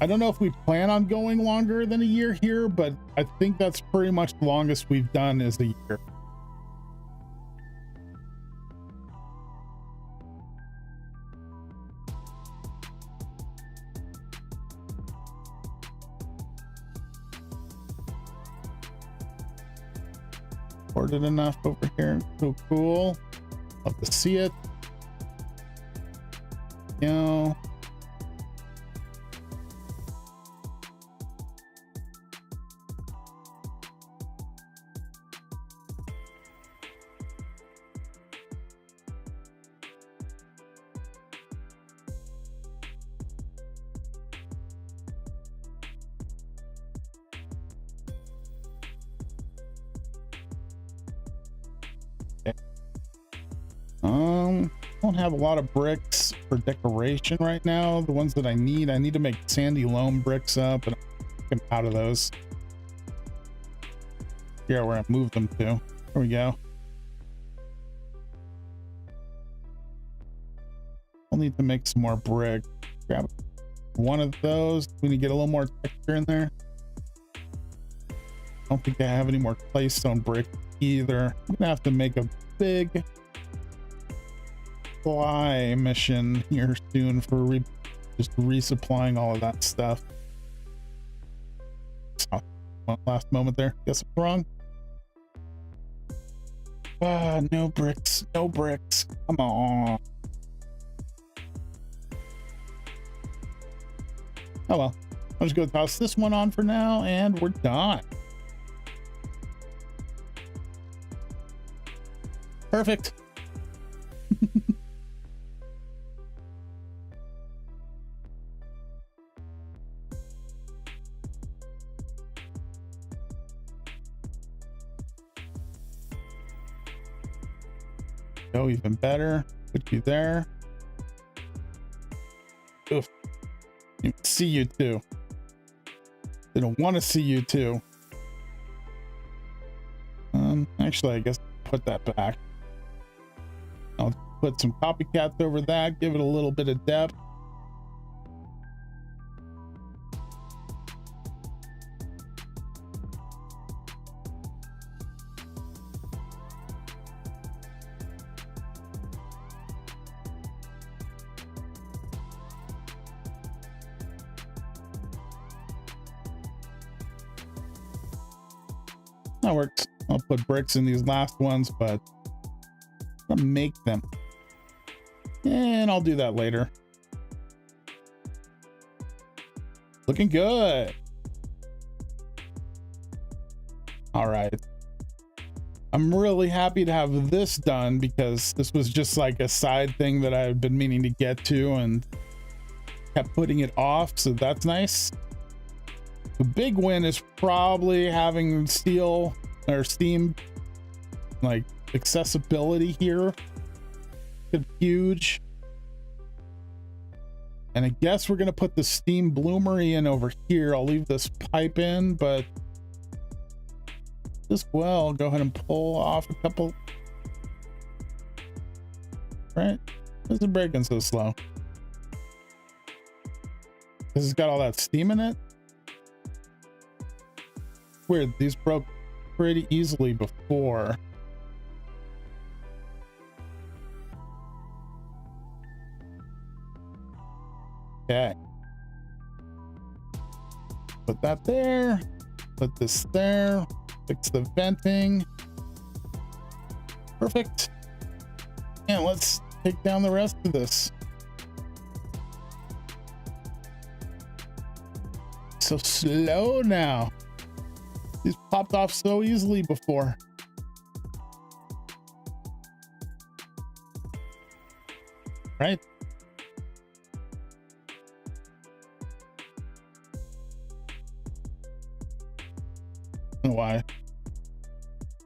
I don't know if we plan on going longer than a year here, but I think that's pretty much the longest we've done is a year. Ordered enough over here. So cool. Love to see it. You know. Don't have a lot of bricks for decoration right now. The ones that I need to make sandy loam bricks up, and I'm out of those. Here where I moved them to. There we go. I'll need to make some more brick. Grab one of those. We need to get a little more texture in there. I don't think I have any more claystone brick either. I'm gonna have to make a big fly mission here soon for just resupplying all of that stuff. Oh, last moment there. Guess I'm wrong. No bricks. No bricks. Come on. Oh well. I'll just go toss this one on for now and we're done. Perfect. Go even better. Put you there. Oof. You can see you too. They don't want to see you too. Actually, I guess I'll put that back. I'll put some copycats over that, give it a little bit of depth. That works. I'll put bricks in these last ones, but I'm gonna make them. And I'll do that later. Looking good. All right. I'm really happy to have this done because this was just like a side thing that I've been meaning to get to and kept putting it off. So that's nice. The big win is probably having steel or steam like accessibility here. It's huge. And I guess we're gonna put the steam bloomery in over here. I'll leave this pipe in, but as well go ahead and pull off a couple. Right? This is breaking so slow. This has got all that steam in it. Weird, these broke pretty easily before. Okay. Put that there. Put this there. Fix the venting. Perfect. And let's take down the rest of this. So slow now. These popped off so easily before. Right? I don't know why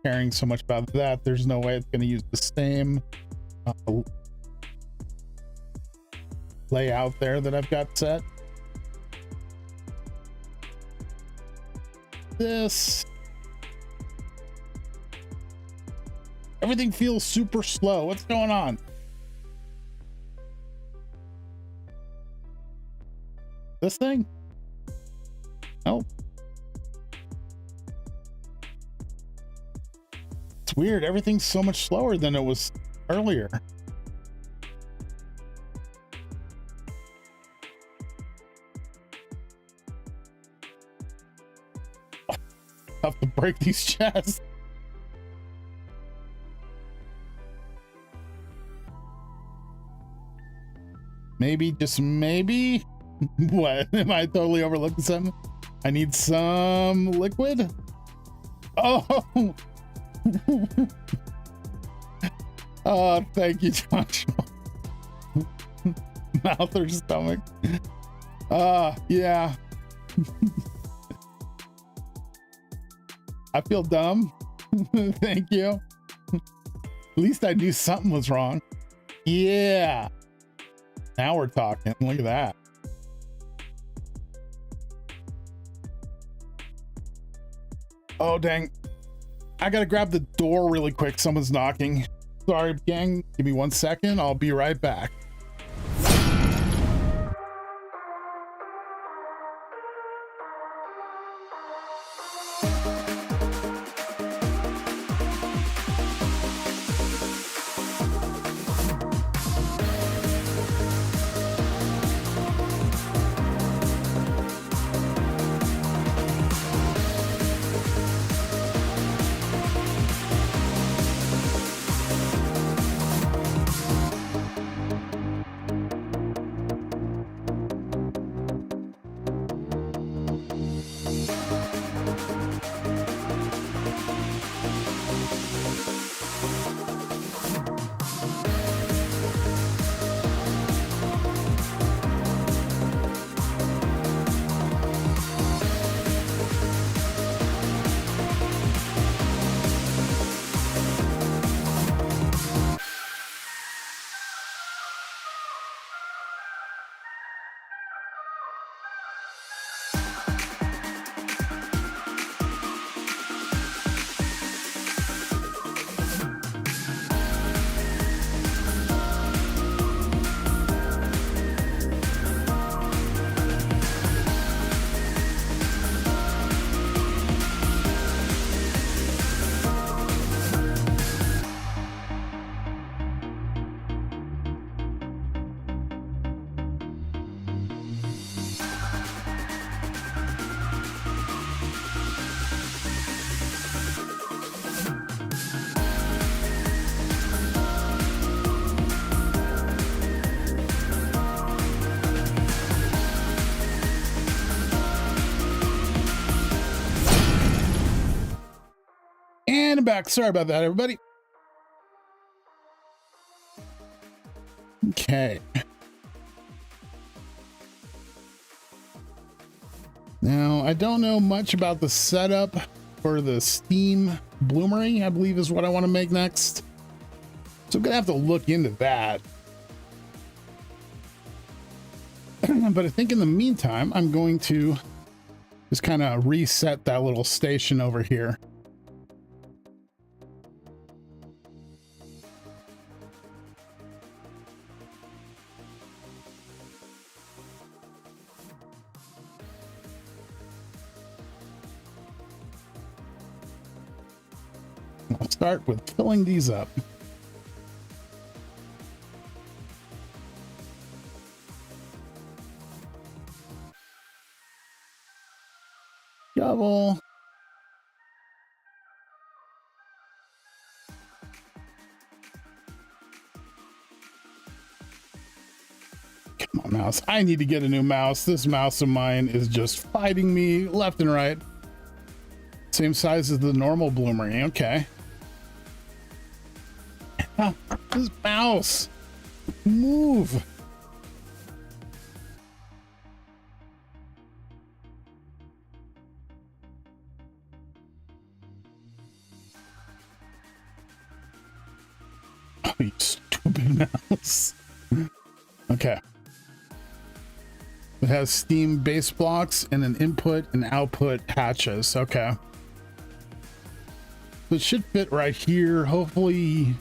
caring so much about that. There's no way it's going to use the same layout there that I've got set. This. Everything feels super slow. What's going on? This thing? Oh. It's weird. Everything's so much slower than it was earlier. I have to break these chests. Maybe, just maybe. What? Am I totally overlooking something? I need some liquid. Oh. Oh, thank you, Joshua. Mouth or stomach. Yeah. I feel dumb. Thank you. At least I knew something was wrong. Yeah. Now we're talking. Look at that. Oh, dang. I gotta grab the door really quick. Someone's knocking. Sorry, gang. Give me 1 second. I'll be right back. And I'm back. Sorry about that, everybody. Okay. Now, I don't know much about the setup for the steam bloomery, I believe is what I want to make next. So I'm going to have to look into that. But I think in the meantime, I'm going to just kind of reset that little station over here. I'll start with filling these up. Shovel. Come on, mouse. I need to get a new mouse. This mouse of mine is just fighting me left and right. Same size as the normal bloomery. Okay. This mouse. Move. Oh, you stupid mouse. Okay. It has steam base blocks and an input and output hatches. Okay. So it should fit right here. Hopefully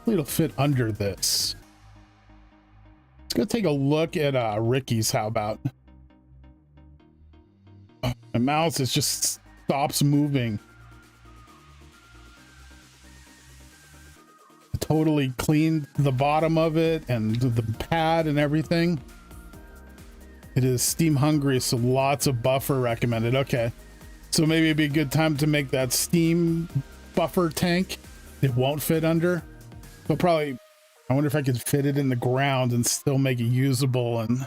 it'll fit under this. Let's go take a look at Ricky's. How about? Oh, my mouse is just stops moving. Totally cleaned the bottom of it and the pad and everything. It is steam hungry, so lots of buffer recommended. Okay, so maybe it'd be a good time to make that steam buffer tank. It won't fit under, but probably, I wonder if I could fit it in the ground and still make it usable. And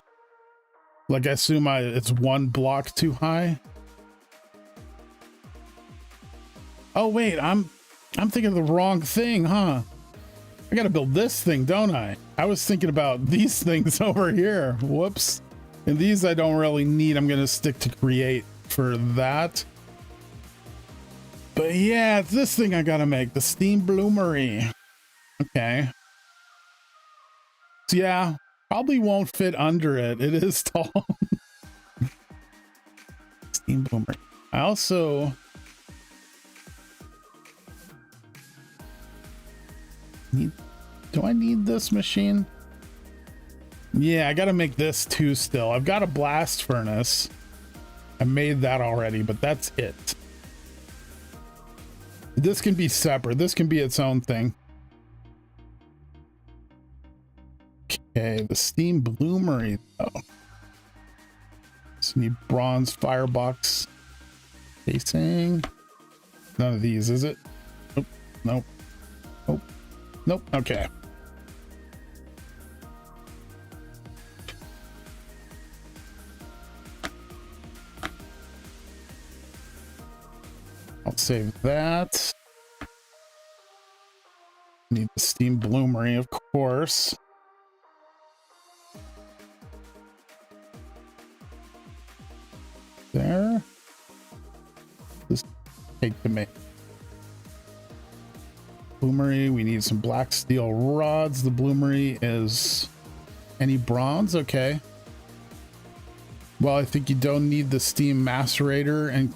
like, I assume it's one block too high. Oh wait, I'm thinking of the wrong thing, huh? I gotta build this thing, don't I? I was thinking about these things over here. Whoops. And these I don't really need. I'm gonna stick to create for that. But yeah, it's this thing I gotta make, the steam bloomery. Okay. So yeah, probably won't fit under it. It is tall. Steam bloomery. I also need, do I need this machine? Yeah, I gotta make this too still. I've got a blast furnace. I made that already, but that's it. This can be separate. This can be its own thing. Okay, the steam bloomery though. So need bronze firebox casing. None of these, is it? Nope, nope, nope, nope. Okay. I'll save that. Need the steam bloomery, of course. There. This take to make. Bloomery, we need some black steel rods. The bloomery is any bronze? Okay. Well, I think you don't need the steam macerator, and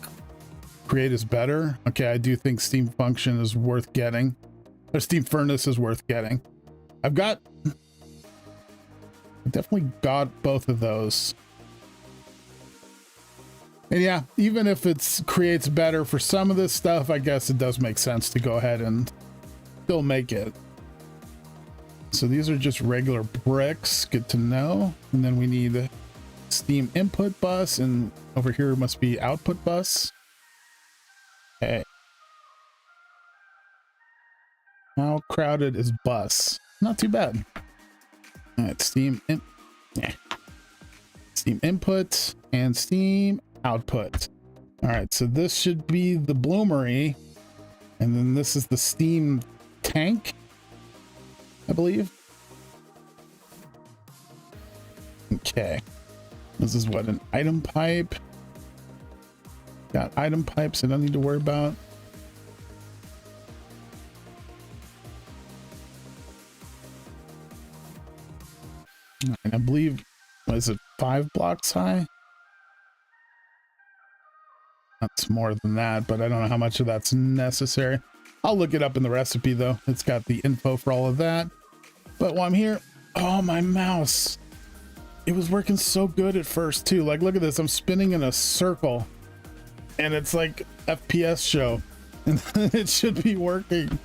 create is better. Okay, I do think steam function is worth getting. Or steam furnace is worth getting. I definitely got both of those. And yeah, even if it's creates better for some of this stuff, I guess it does make sense to go ahead and still make it. So these are just regular bricks. Good to know. And then we need a steam input bus, and over here must be output bus. Okay. How crowded is bus? Not too bad. All right, steam input and steam output. All right, so this should be the bloomery, and then this is the steam tank, I believe. Okay, this is what, an item pipe. Got item pipes I don't need to worry about. And I believe, what is it, 5 blocks high? That's more than that, but I don't know how much of that's necessary. I'll look it up in the recipe though. It's got the info for all of that. But while I'm here, oh, my mouse. It was working so good at first too. Like, look at this. I'm spinning in a circle and it's like FPS show, and it should be working.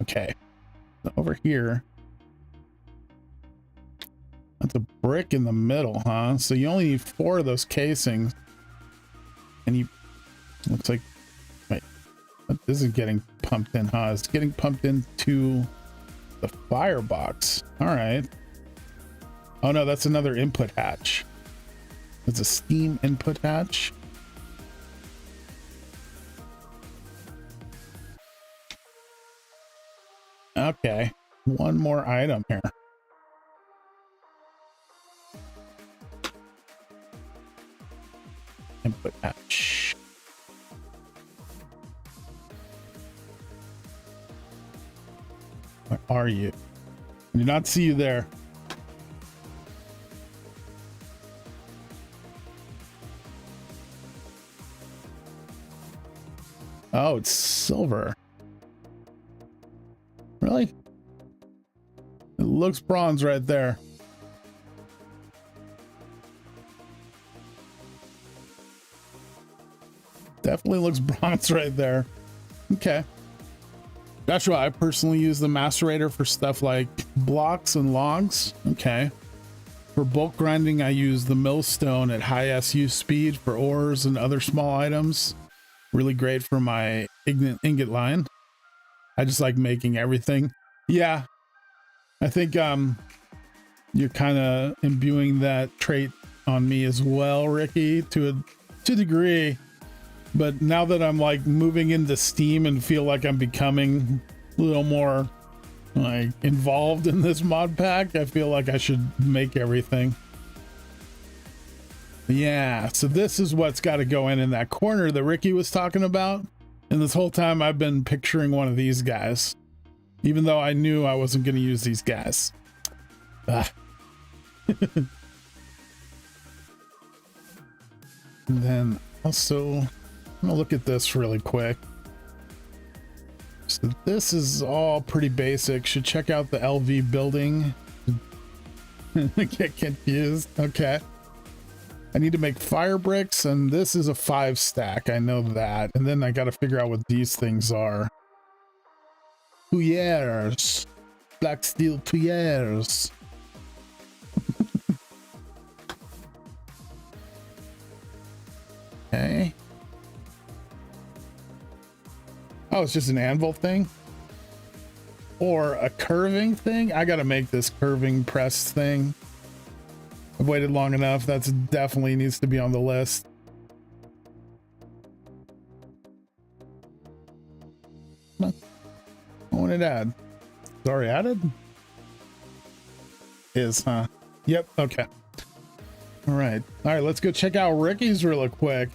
Okay. Over here, that's a brick in the middle, huh? So you only need 4 of those casings, and you, looks like, wait, this is getting pumped in, huh? It's getting pumped into the firebox. All right. Oh no, that's another input hatch. It's a steam input hatch. Okay, one more item here. Input hatch. Where are you? I do not see you there. Oh, it's silver. Really? It looks bronze right there. Definitely looks bronze right there. Okay. Joshua, I personally use the macerator for stuff like blocks and logs. Okay. For bulk grinding, I use the millstone at high SU speed for ores and other small items. Really great for my ingot line. I just like making everything. Yeah. I think you're kind of imbuing that trait on me as well, Ricky, to a degree. But now that I'm like moving into Steam and feel like I'm becoming a little more like involved in this mod pack, I feel like I should make everything. Yeah, so this is what's got to go in that corner that Ricky was talking about. And this whole time I've been picturing one of these guys, even though I knew I wasn't going to use these guys. Ah. And then also, I'm gonna look at this really quick. So this is all pretty basic. Should check out the LV building. Get confused. Okay. I need to make fire bricks, and this is a 5 stack. I know that. And then I got to figure out what these things are. Tuyers. Black steel tuyers. Okay. Oh, it's just an anvil thing? Or a curving thing? I gotta make this curving press thing. I've waited long enough. That's definitely needs to be on the list. I want it add. It's already added? Is, huh? Yep, okay. All right, let's go check out Ricky's really quick.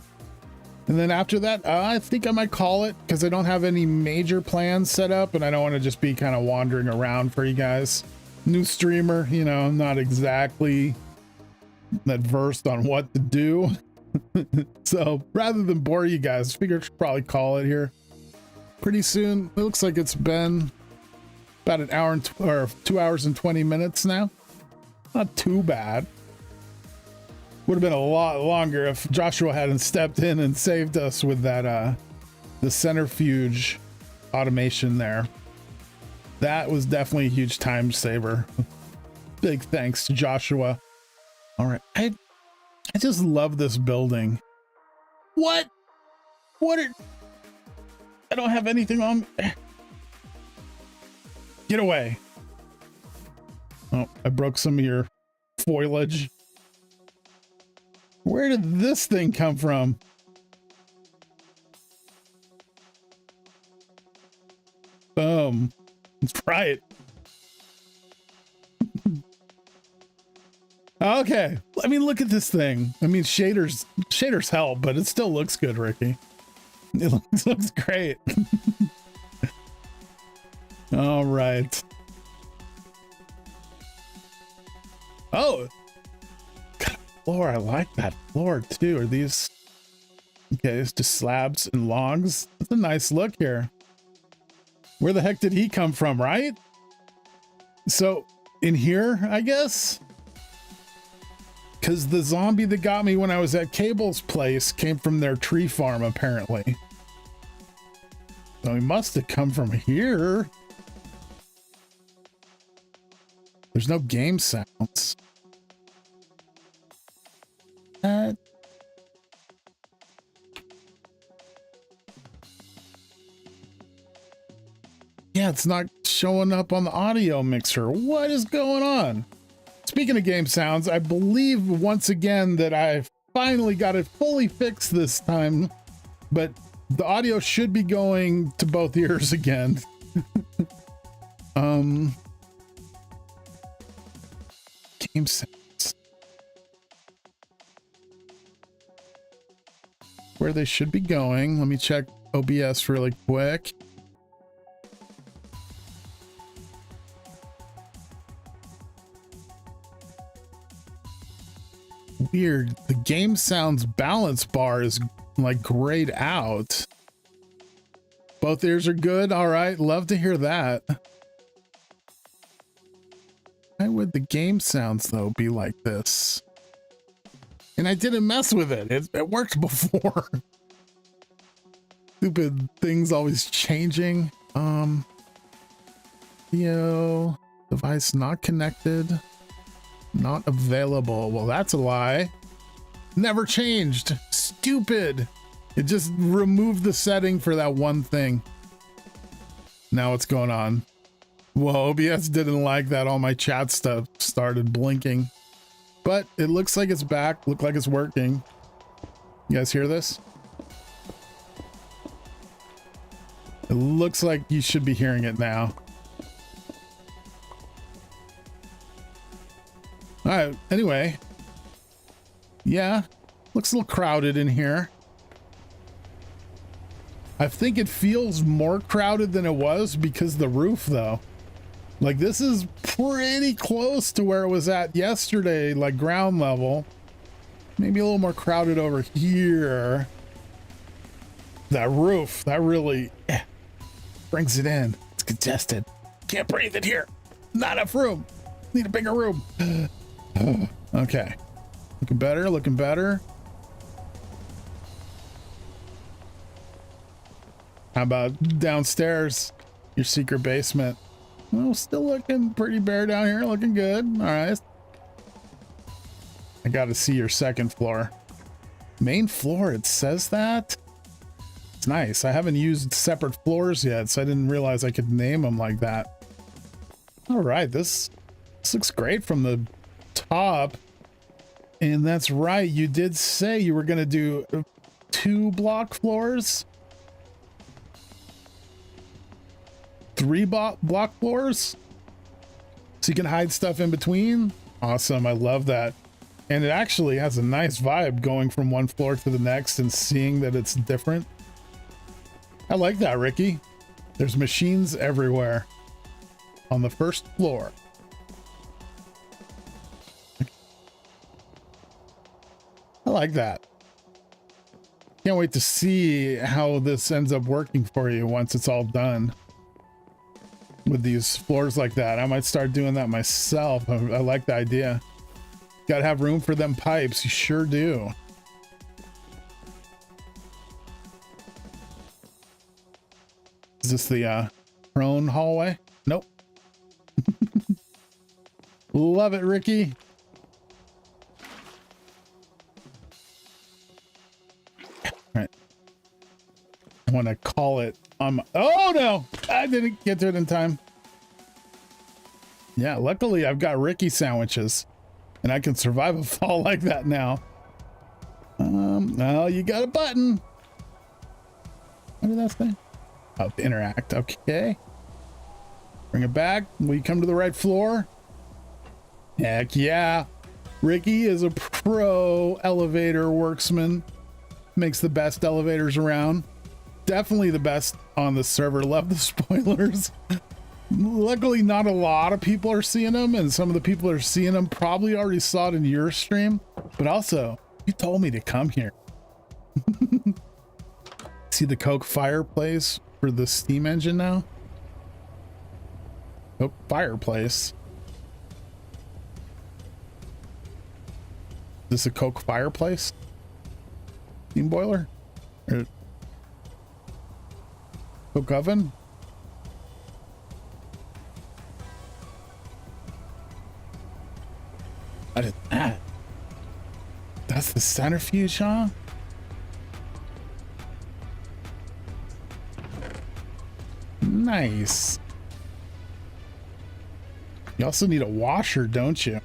And then after that, I think I might call it because I don't have any major plans set up and I don't want to just be kind of wandering around for you guys. New streamer, you know, I'm not exactly that versed on what to do. So rather than bore you guys, I figured I should probably call it here pretty soon. It looks like it's been about an hour or 2 hours and 20 minutes now. Not too bad. Would have been a lot longer if Joshua hadn't stepped in and saved us with that the centrifuge automation there. That was definitely a huge time saver. Big thanks to Joshua. All right, I just love this building. What are, I don't have anything on. Get away. Oh, I broke some of your foliage. Where did this thing come from? Boom. Let's try it. Okay. I mean, look at this thing. I mean, shaders help, but it still looks good, Ricky. It looks great. All right. Oh, floor. I like that floor too. Are these okay? It's just slabs and logs. That's a nice look here. Where the heck did he come from, right? So in here, I guess, because the zombie that got me when I was at Cable's place came from their tree farm, apparently. So he must have come from here. There's no game sounds. Yeah, it's not showing up on the audio mixer. What is going on? Speaking of game sounds, I believe once again that I finally got it fully fixed this time, but the audio should be going to both ears again. Game sounds. Where they should be going. Let me check OBS really quick. Weird. The game sounds balance bar is like grayed out. Both ears are good. All right. Love to hear that. Why would the game sounds, though, be like this? And I didn't mess with it. It worked before. Stupid things always changing. Device not connected. Not available. Well, that's a lie. Never changed. Stupid. It just removed the setting for that one thing. Now what's going on? Whoa, OBS didn't like that. All my chat stuff started blinking. But it looks like it's back. Look like it's working. You guys hear this? It looks like you should be hearing it now. All right, anyway. Yeah, looks a little crowded in here. I think it feels more crowded than it was because of the roof, though. Like, this is pretty close to where it was at yesterday, like ground level. Maybe a little more crowded over here. That roof, that really brings it in. It's congested. Can't breathe in here. Not enough room. Need a bigger room. Okay. Looking better, looking better. How about downstairs? Your secret basement. Well, still looking pretty bare down here. Looking good. All right. I got to see your second floor. Main floor, it says that. It's nice. I haven't used separate floors yet, so I didn't realize I could name them like that. All right. This looks great from the top. And that's right. You did say you were going to do 2 block floors. 3 block floors, so you can hide stuff in between. Awesome. I love that. And it actually has a nice vibe going from one floor to the next and seeing that it's different. I like that, Ricky. There's machines everywhere on the first floor. I like that. Can't wait to see how this ends up working for you once it's all done. With these floors like that, I might start doing that myself. I like the idea. Gotta have room for them pipes. You sure do. Is this the prone hallway? Nope. Love it, Ricky. All right. I want to call it. Oh no, I didn't get to it in time. Yeah, luckily I've got Ricky sandwiches and I can survive a fall like that now. Oh, you got a button. What did that say? Oh, to interact. Okay. Bring it back. We come to the right floor. Heck yeah. Ricky is a pro elevator worksman. Makes the best elevators around. Definitely the best on the server. Love the spoilers. Luckily, not a lot of people are seeing them, and some of the people that are seeing them probably already saw it in your stream. But also, you told me to come here. See the Coke fireplace for the steam engine now? Coke fireplace. Is this a Coke fireplace? Steam boiler? Or Coke oven? What is that? That's the centrifuge, huh? Nice. You also need a washer, don't you?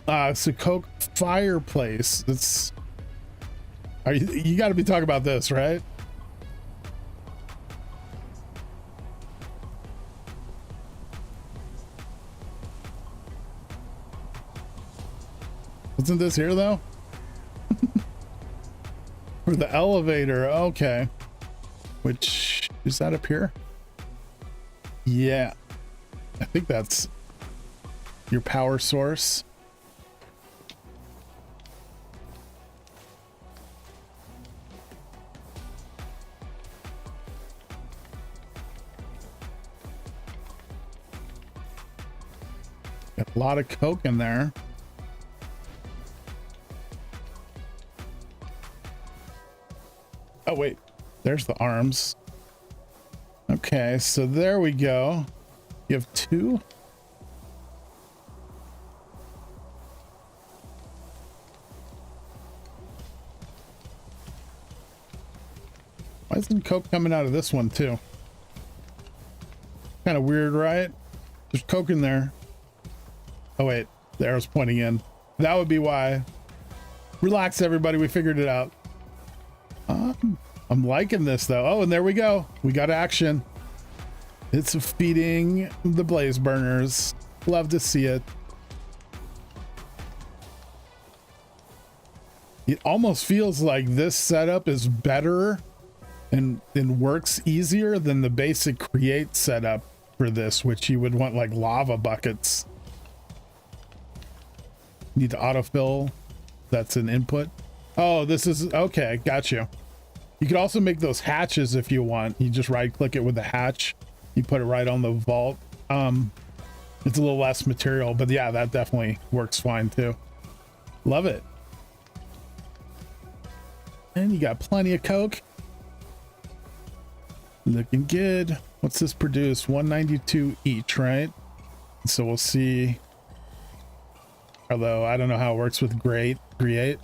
It's a Coke fireplace. That's. You got to be talking about this, right? Wasn't this here though? For the elevator, okay. Which is that up here? Yeah, I think that's your power source. A lot of coke in there. Oh wait, there's the arms. Okay, so there we go. You have 2. Why isn't coke coming out of this one too? Kind of weird, right? There's coke in there. Oh wait, the arrow's pointing in. That would be why. Relax, everybody. We figured it out. I'm liking this though. Oh, and there we go. We got action. It's feeding the blaze burners. Love to see it. It almost feels like this setup is better and works easier than the basic create setup for this, which you would want like lava buckets. Need to autofill. That's an input. Oh, this is okay. Got you. You could also make those hatches if you want. You just right click it with the hatch. You put it right on the vault. It's a little less material, but yeah, that definitely works fine too. Love it. And you got plenty of coke. Looking good. What's this produce? 192 each, right? So we'll see. Although I don't know how it works with create.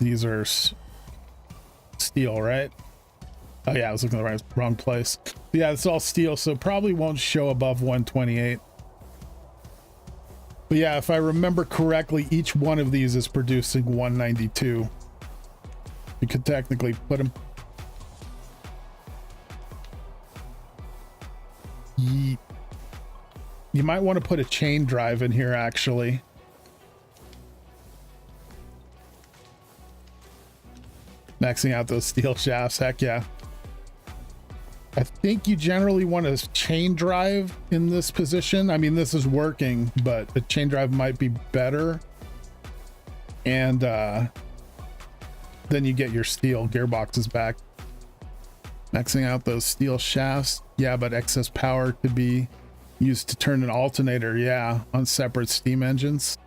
These are steel, right? Oh yeah, I was looking at the wrong place. But yeah, it's all steel, so probably won't show above 128. But yeah, if I remember correctly, each one of these is producing 192. You could technically put them. You might want to put a chain drive in here, actually. Maxing out those steel shafts, heck yeah. I think you generally want a chain drive in this position. I mean, this is working, but the chain drive might be better. And then you get your steel gearboxes back. Maxing out those steel shafts. Yeah, but excess power could be used to turn an alternator, yeah, on separate steam engines.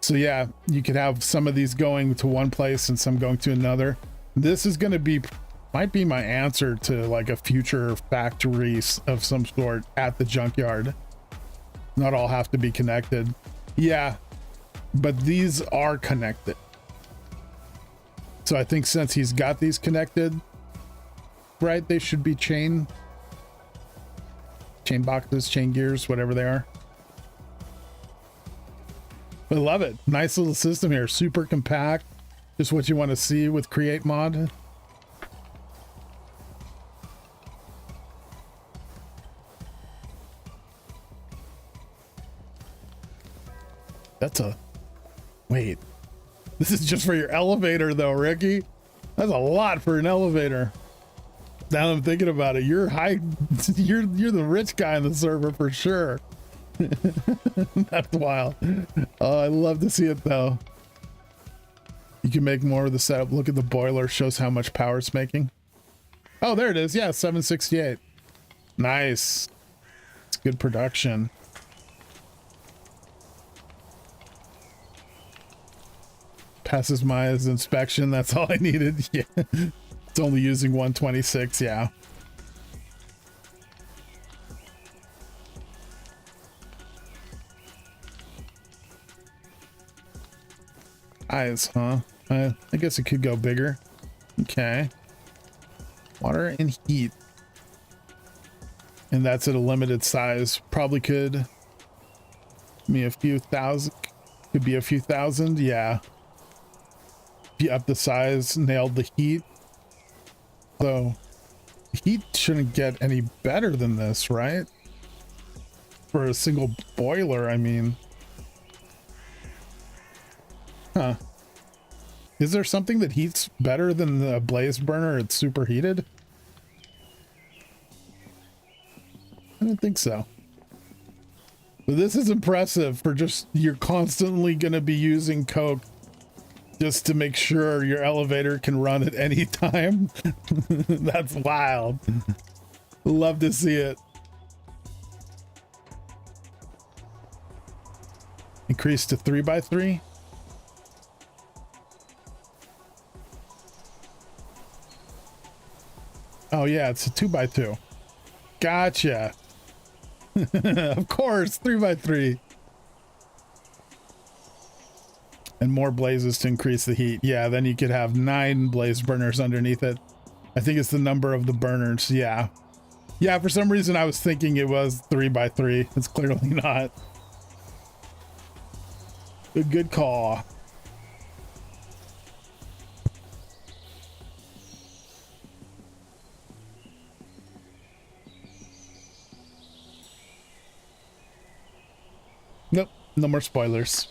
So yeah, you could have some of these going to one place and some going to another. This is going to be, might be my answer to like a future factory of some sort at the junkyard. Not all have to be connected. Yeah, but these are connected. So I think since he's got these connected, right, they should be chain boxes, chain gears, whatever they are. I love it. Nice little system here. Super compact. Just what you want to see with create mod. That's a wait. This is just for your elevator though, Ricky. That's a lot for an elevator. Now that I'm thinking about it, you're the rich guy in the server for sure. That's wild. Oh, I love to see it though. You can make more of the setup. Look at the boiler, shows how much power it's making. Oh, there it is. Yeah, 768. Nice. It's good production. Passes Maya's inspection. That's all I needed. Yeah. It's only using 126. Yeah. Eyes, huh? I guess it could go bigger. Okay. Water and heat. And that's at a limited size. Probably could be a few thousand. Could be a few thousand. Yeah. If you up the size, nailed the heat. So heat shouldn't get any better than this, right? For a single boiler, I mean. Huh. Is there something that heats better than the blaze burner? It's superheated? I don't think so. But this is impressive for just, you're constantly going to be using coke just to make sure your elevator can run at any time. That's wild. Love to see it. increase to 3x3. Oh yeah, it's a 2x2. Gotcha. Of course, 3x3. And more blazes to increase the heat. Yeah, then you could have 9 blaze burners underneath it. I think it's the number of the burners. Yeah. Yeah, for some reason I was thinking it was 3x3. It's clearly not. Good call. Nope, no more spoilers.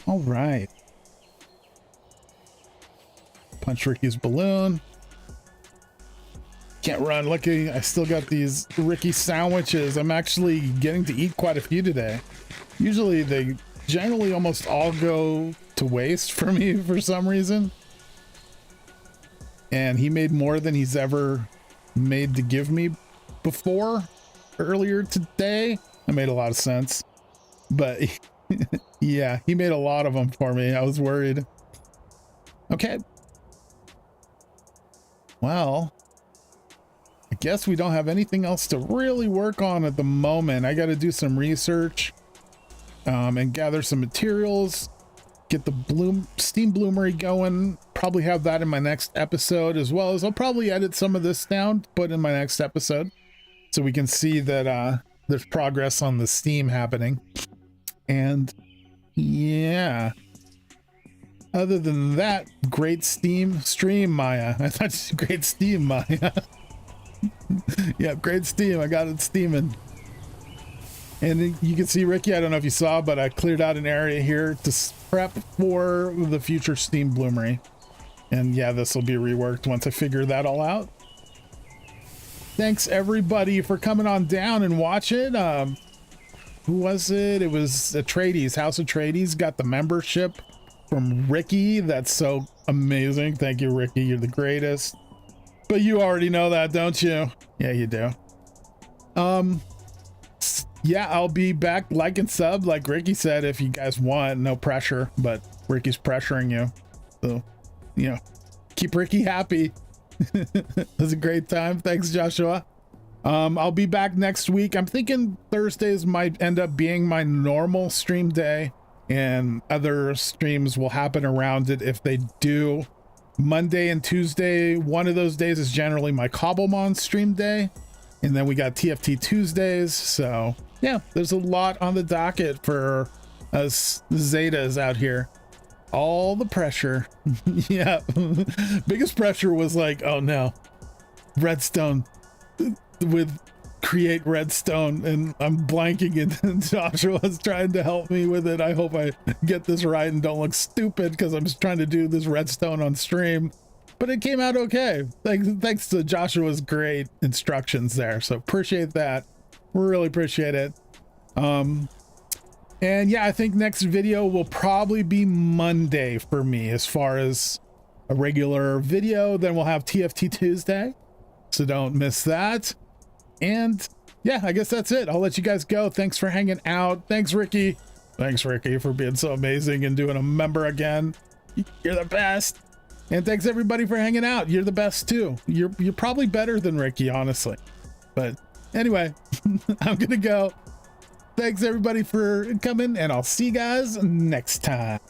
All right. Punch Ricky's balloon. Can't run. Lucky I still got these Ricky sandwiches. I'm actually getting to eat quite a few today. Usually they generally almost all go to waste for me for some reason. And he made more than he's ever made to give me before. Earlier today, that made a lot of sense. But yeah, he made a lot of them for me. I was worried. Okay. Well, I guess we don't have anything else to really work on at the moment. I got to do some research and gather some materials, get the steam bloomery going. Probably have that in my next episode, as well as I'll probably edit some of this down, put in my next episode, so we can see that there's progress on the steam happening. And yeah, other than that, great stream, Maya. I thought great steam, Maya. Yeah, great steam. I got it steaming. And you can see, Ricky, I don't know if you saw, but I cleared out an area here to prep for the future steam bloomery. And yeah, this will be reworked once I figure that all out. Thanks everybody for coming on down and watching. Who was it? It was Atreides, House of Atreides got the membership from Ricky. That's so amazing. Thank you, Ricky. You're the greatest. But you already know that, don't you? Yeah, you do. Yeah, I'll be back. Like and sub, like Ricky said, if you guys want. No pressure, but Ricky's pressuring you. So, you know, keep Ricky happy. It was a great time. Thanks, Joshua. I'll be back next week. I'm thinking Thursdays might end up being my normal stream day, and other streams will happen around it if they do. Monday and Tuesday, one of those days is generally my Cobblemon stream day, and then we got TFT Tuesdays. So yeah, there's a lot on the docket for us Zetas out here. All the pressure. Yeah. Biggest pressure was like, oh no, redstone with create redstone, and I'm blanking it, and Joshua's trying to help me with it. I hope I get this right and don't look stupid, because I'm just trying to do this redstone on stream, but it came out okay. Thanks to Joshua's great instructions there, so appreciate that. Really appreciate it. And yeah, I think next video will probably be Monday for me as far as a regular video. Then we'll have TFT Tuesday, so don't miss that. And yeah, I guess that's it. I'll let you guys go. Thanks for hanging out. Thanks, Ricky. Thanks, Ricky, for being so amazing and doing a member again. You're the best. And thanks everybody for hanging out. You're the best too. You're probably better than Ricky, honestly. But anyway, I'm gonna go. Thanks everybody for coming, and I'll see you guys next time.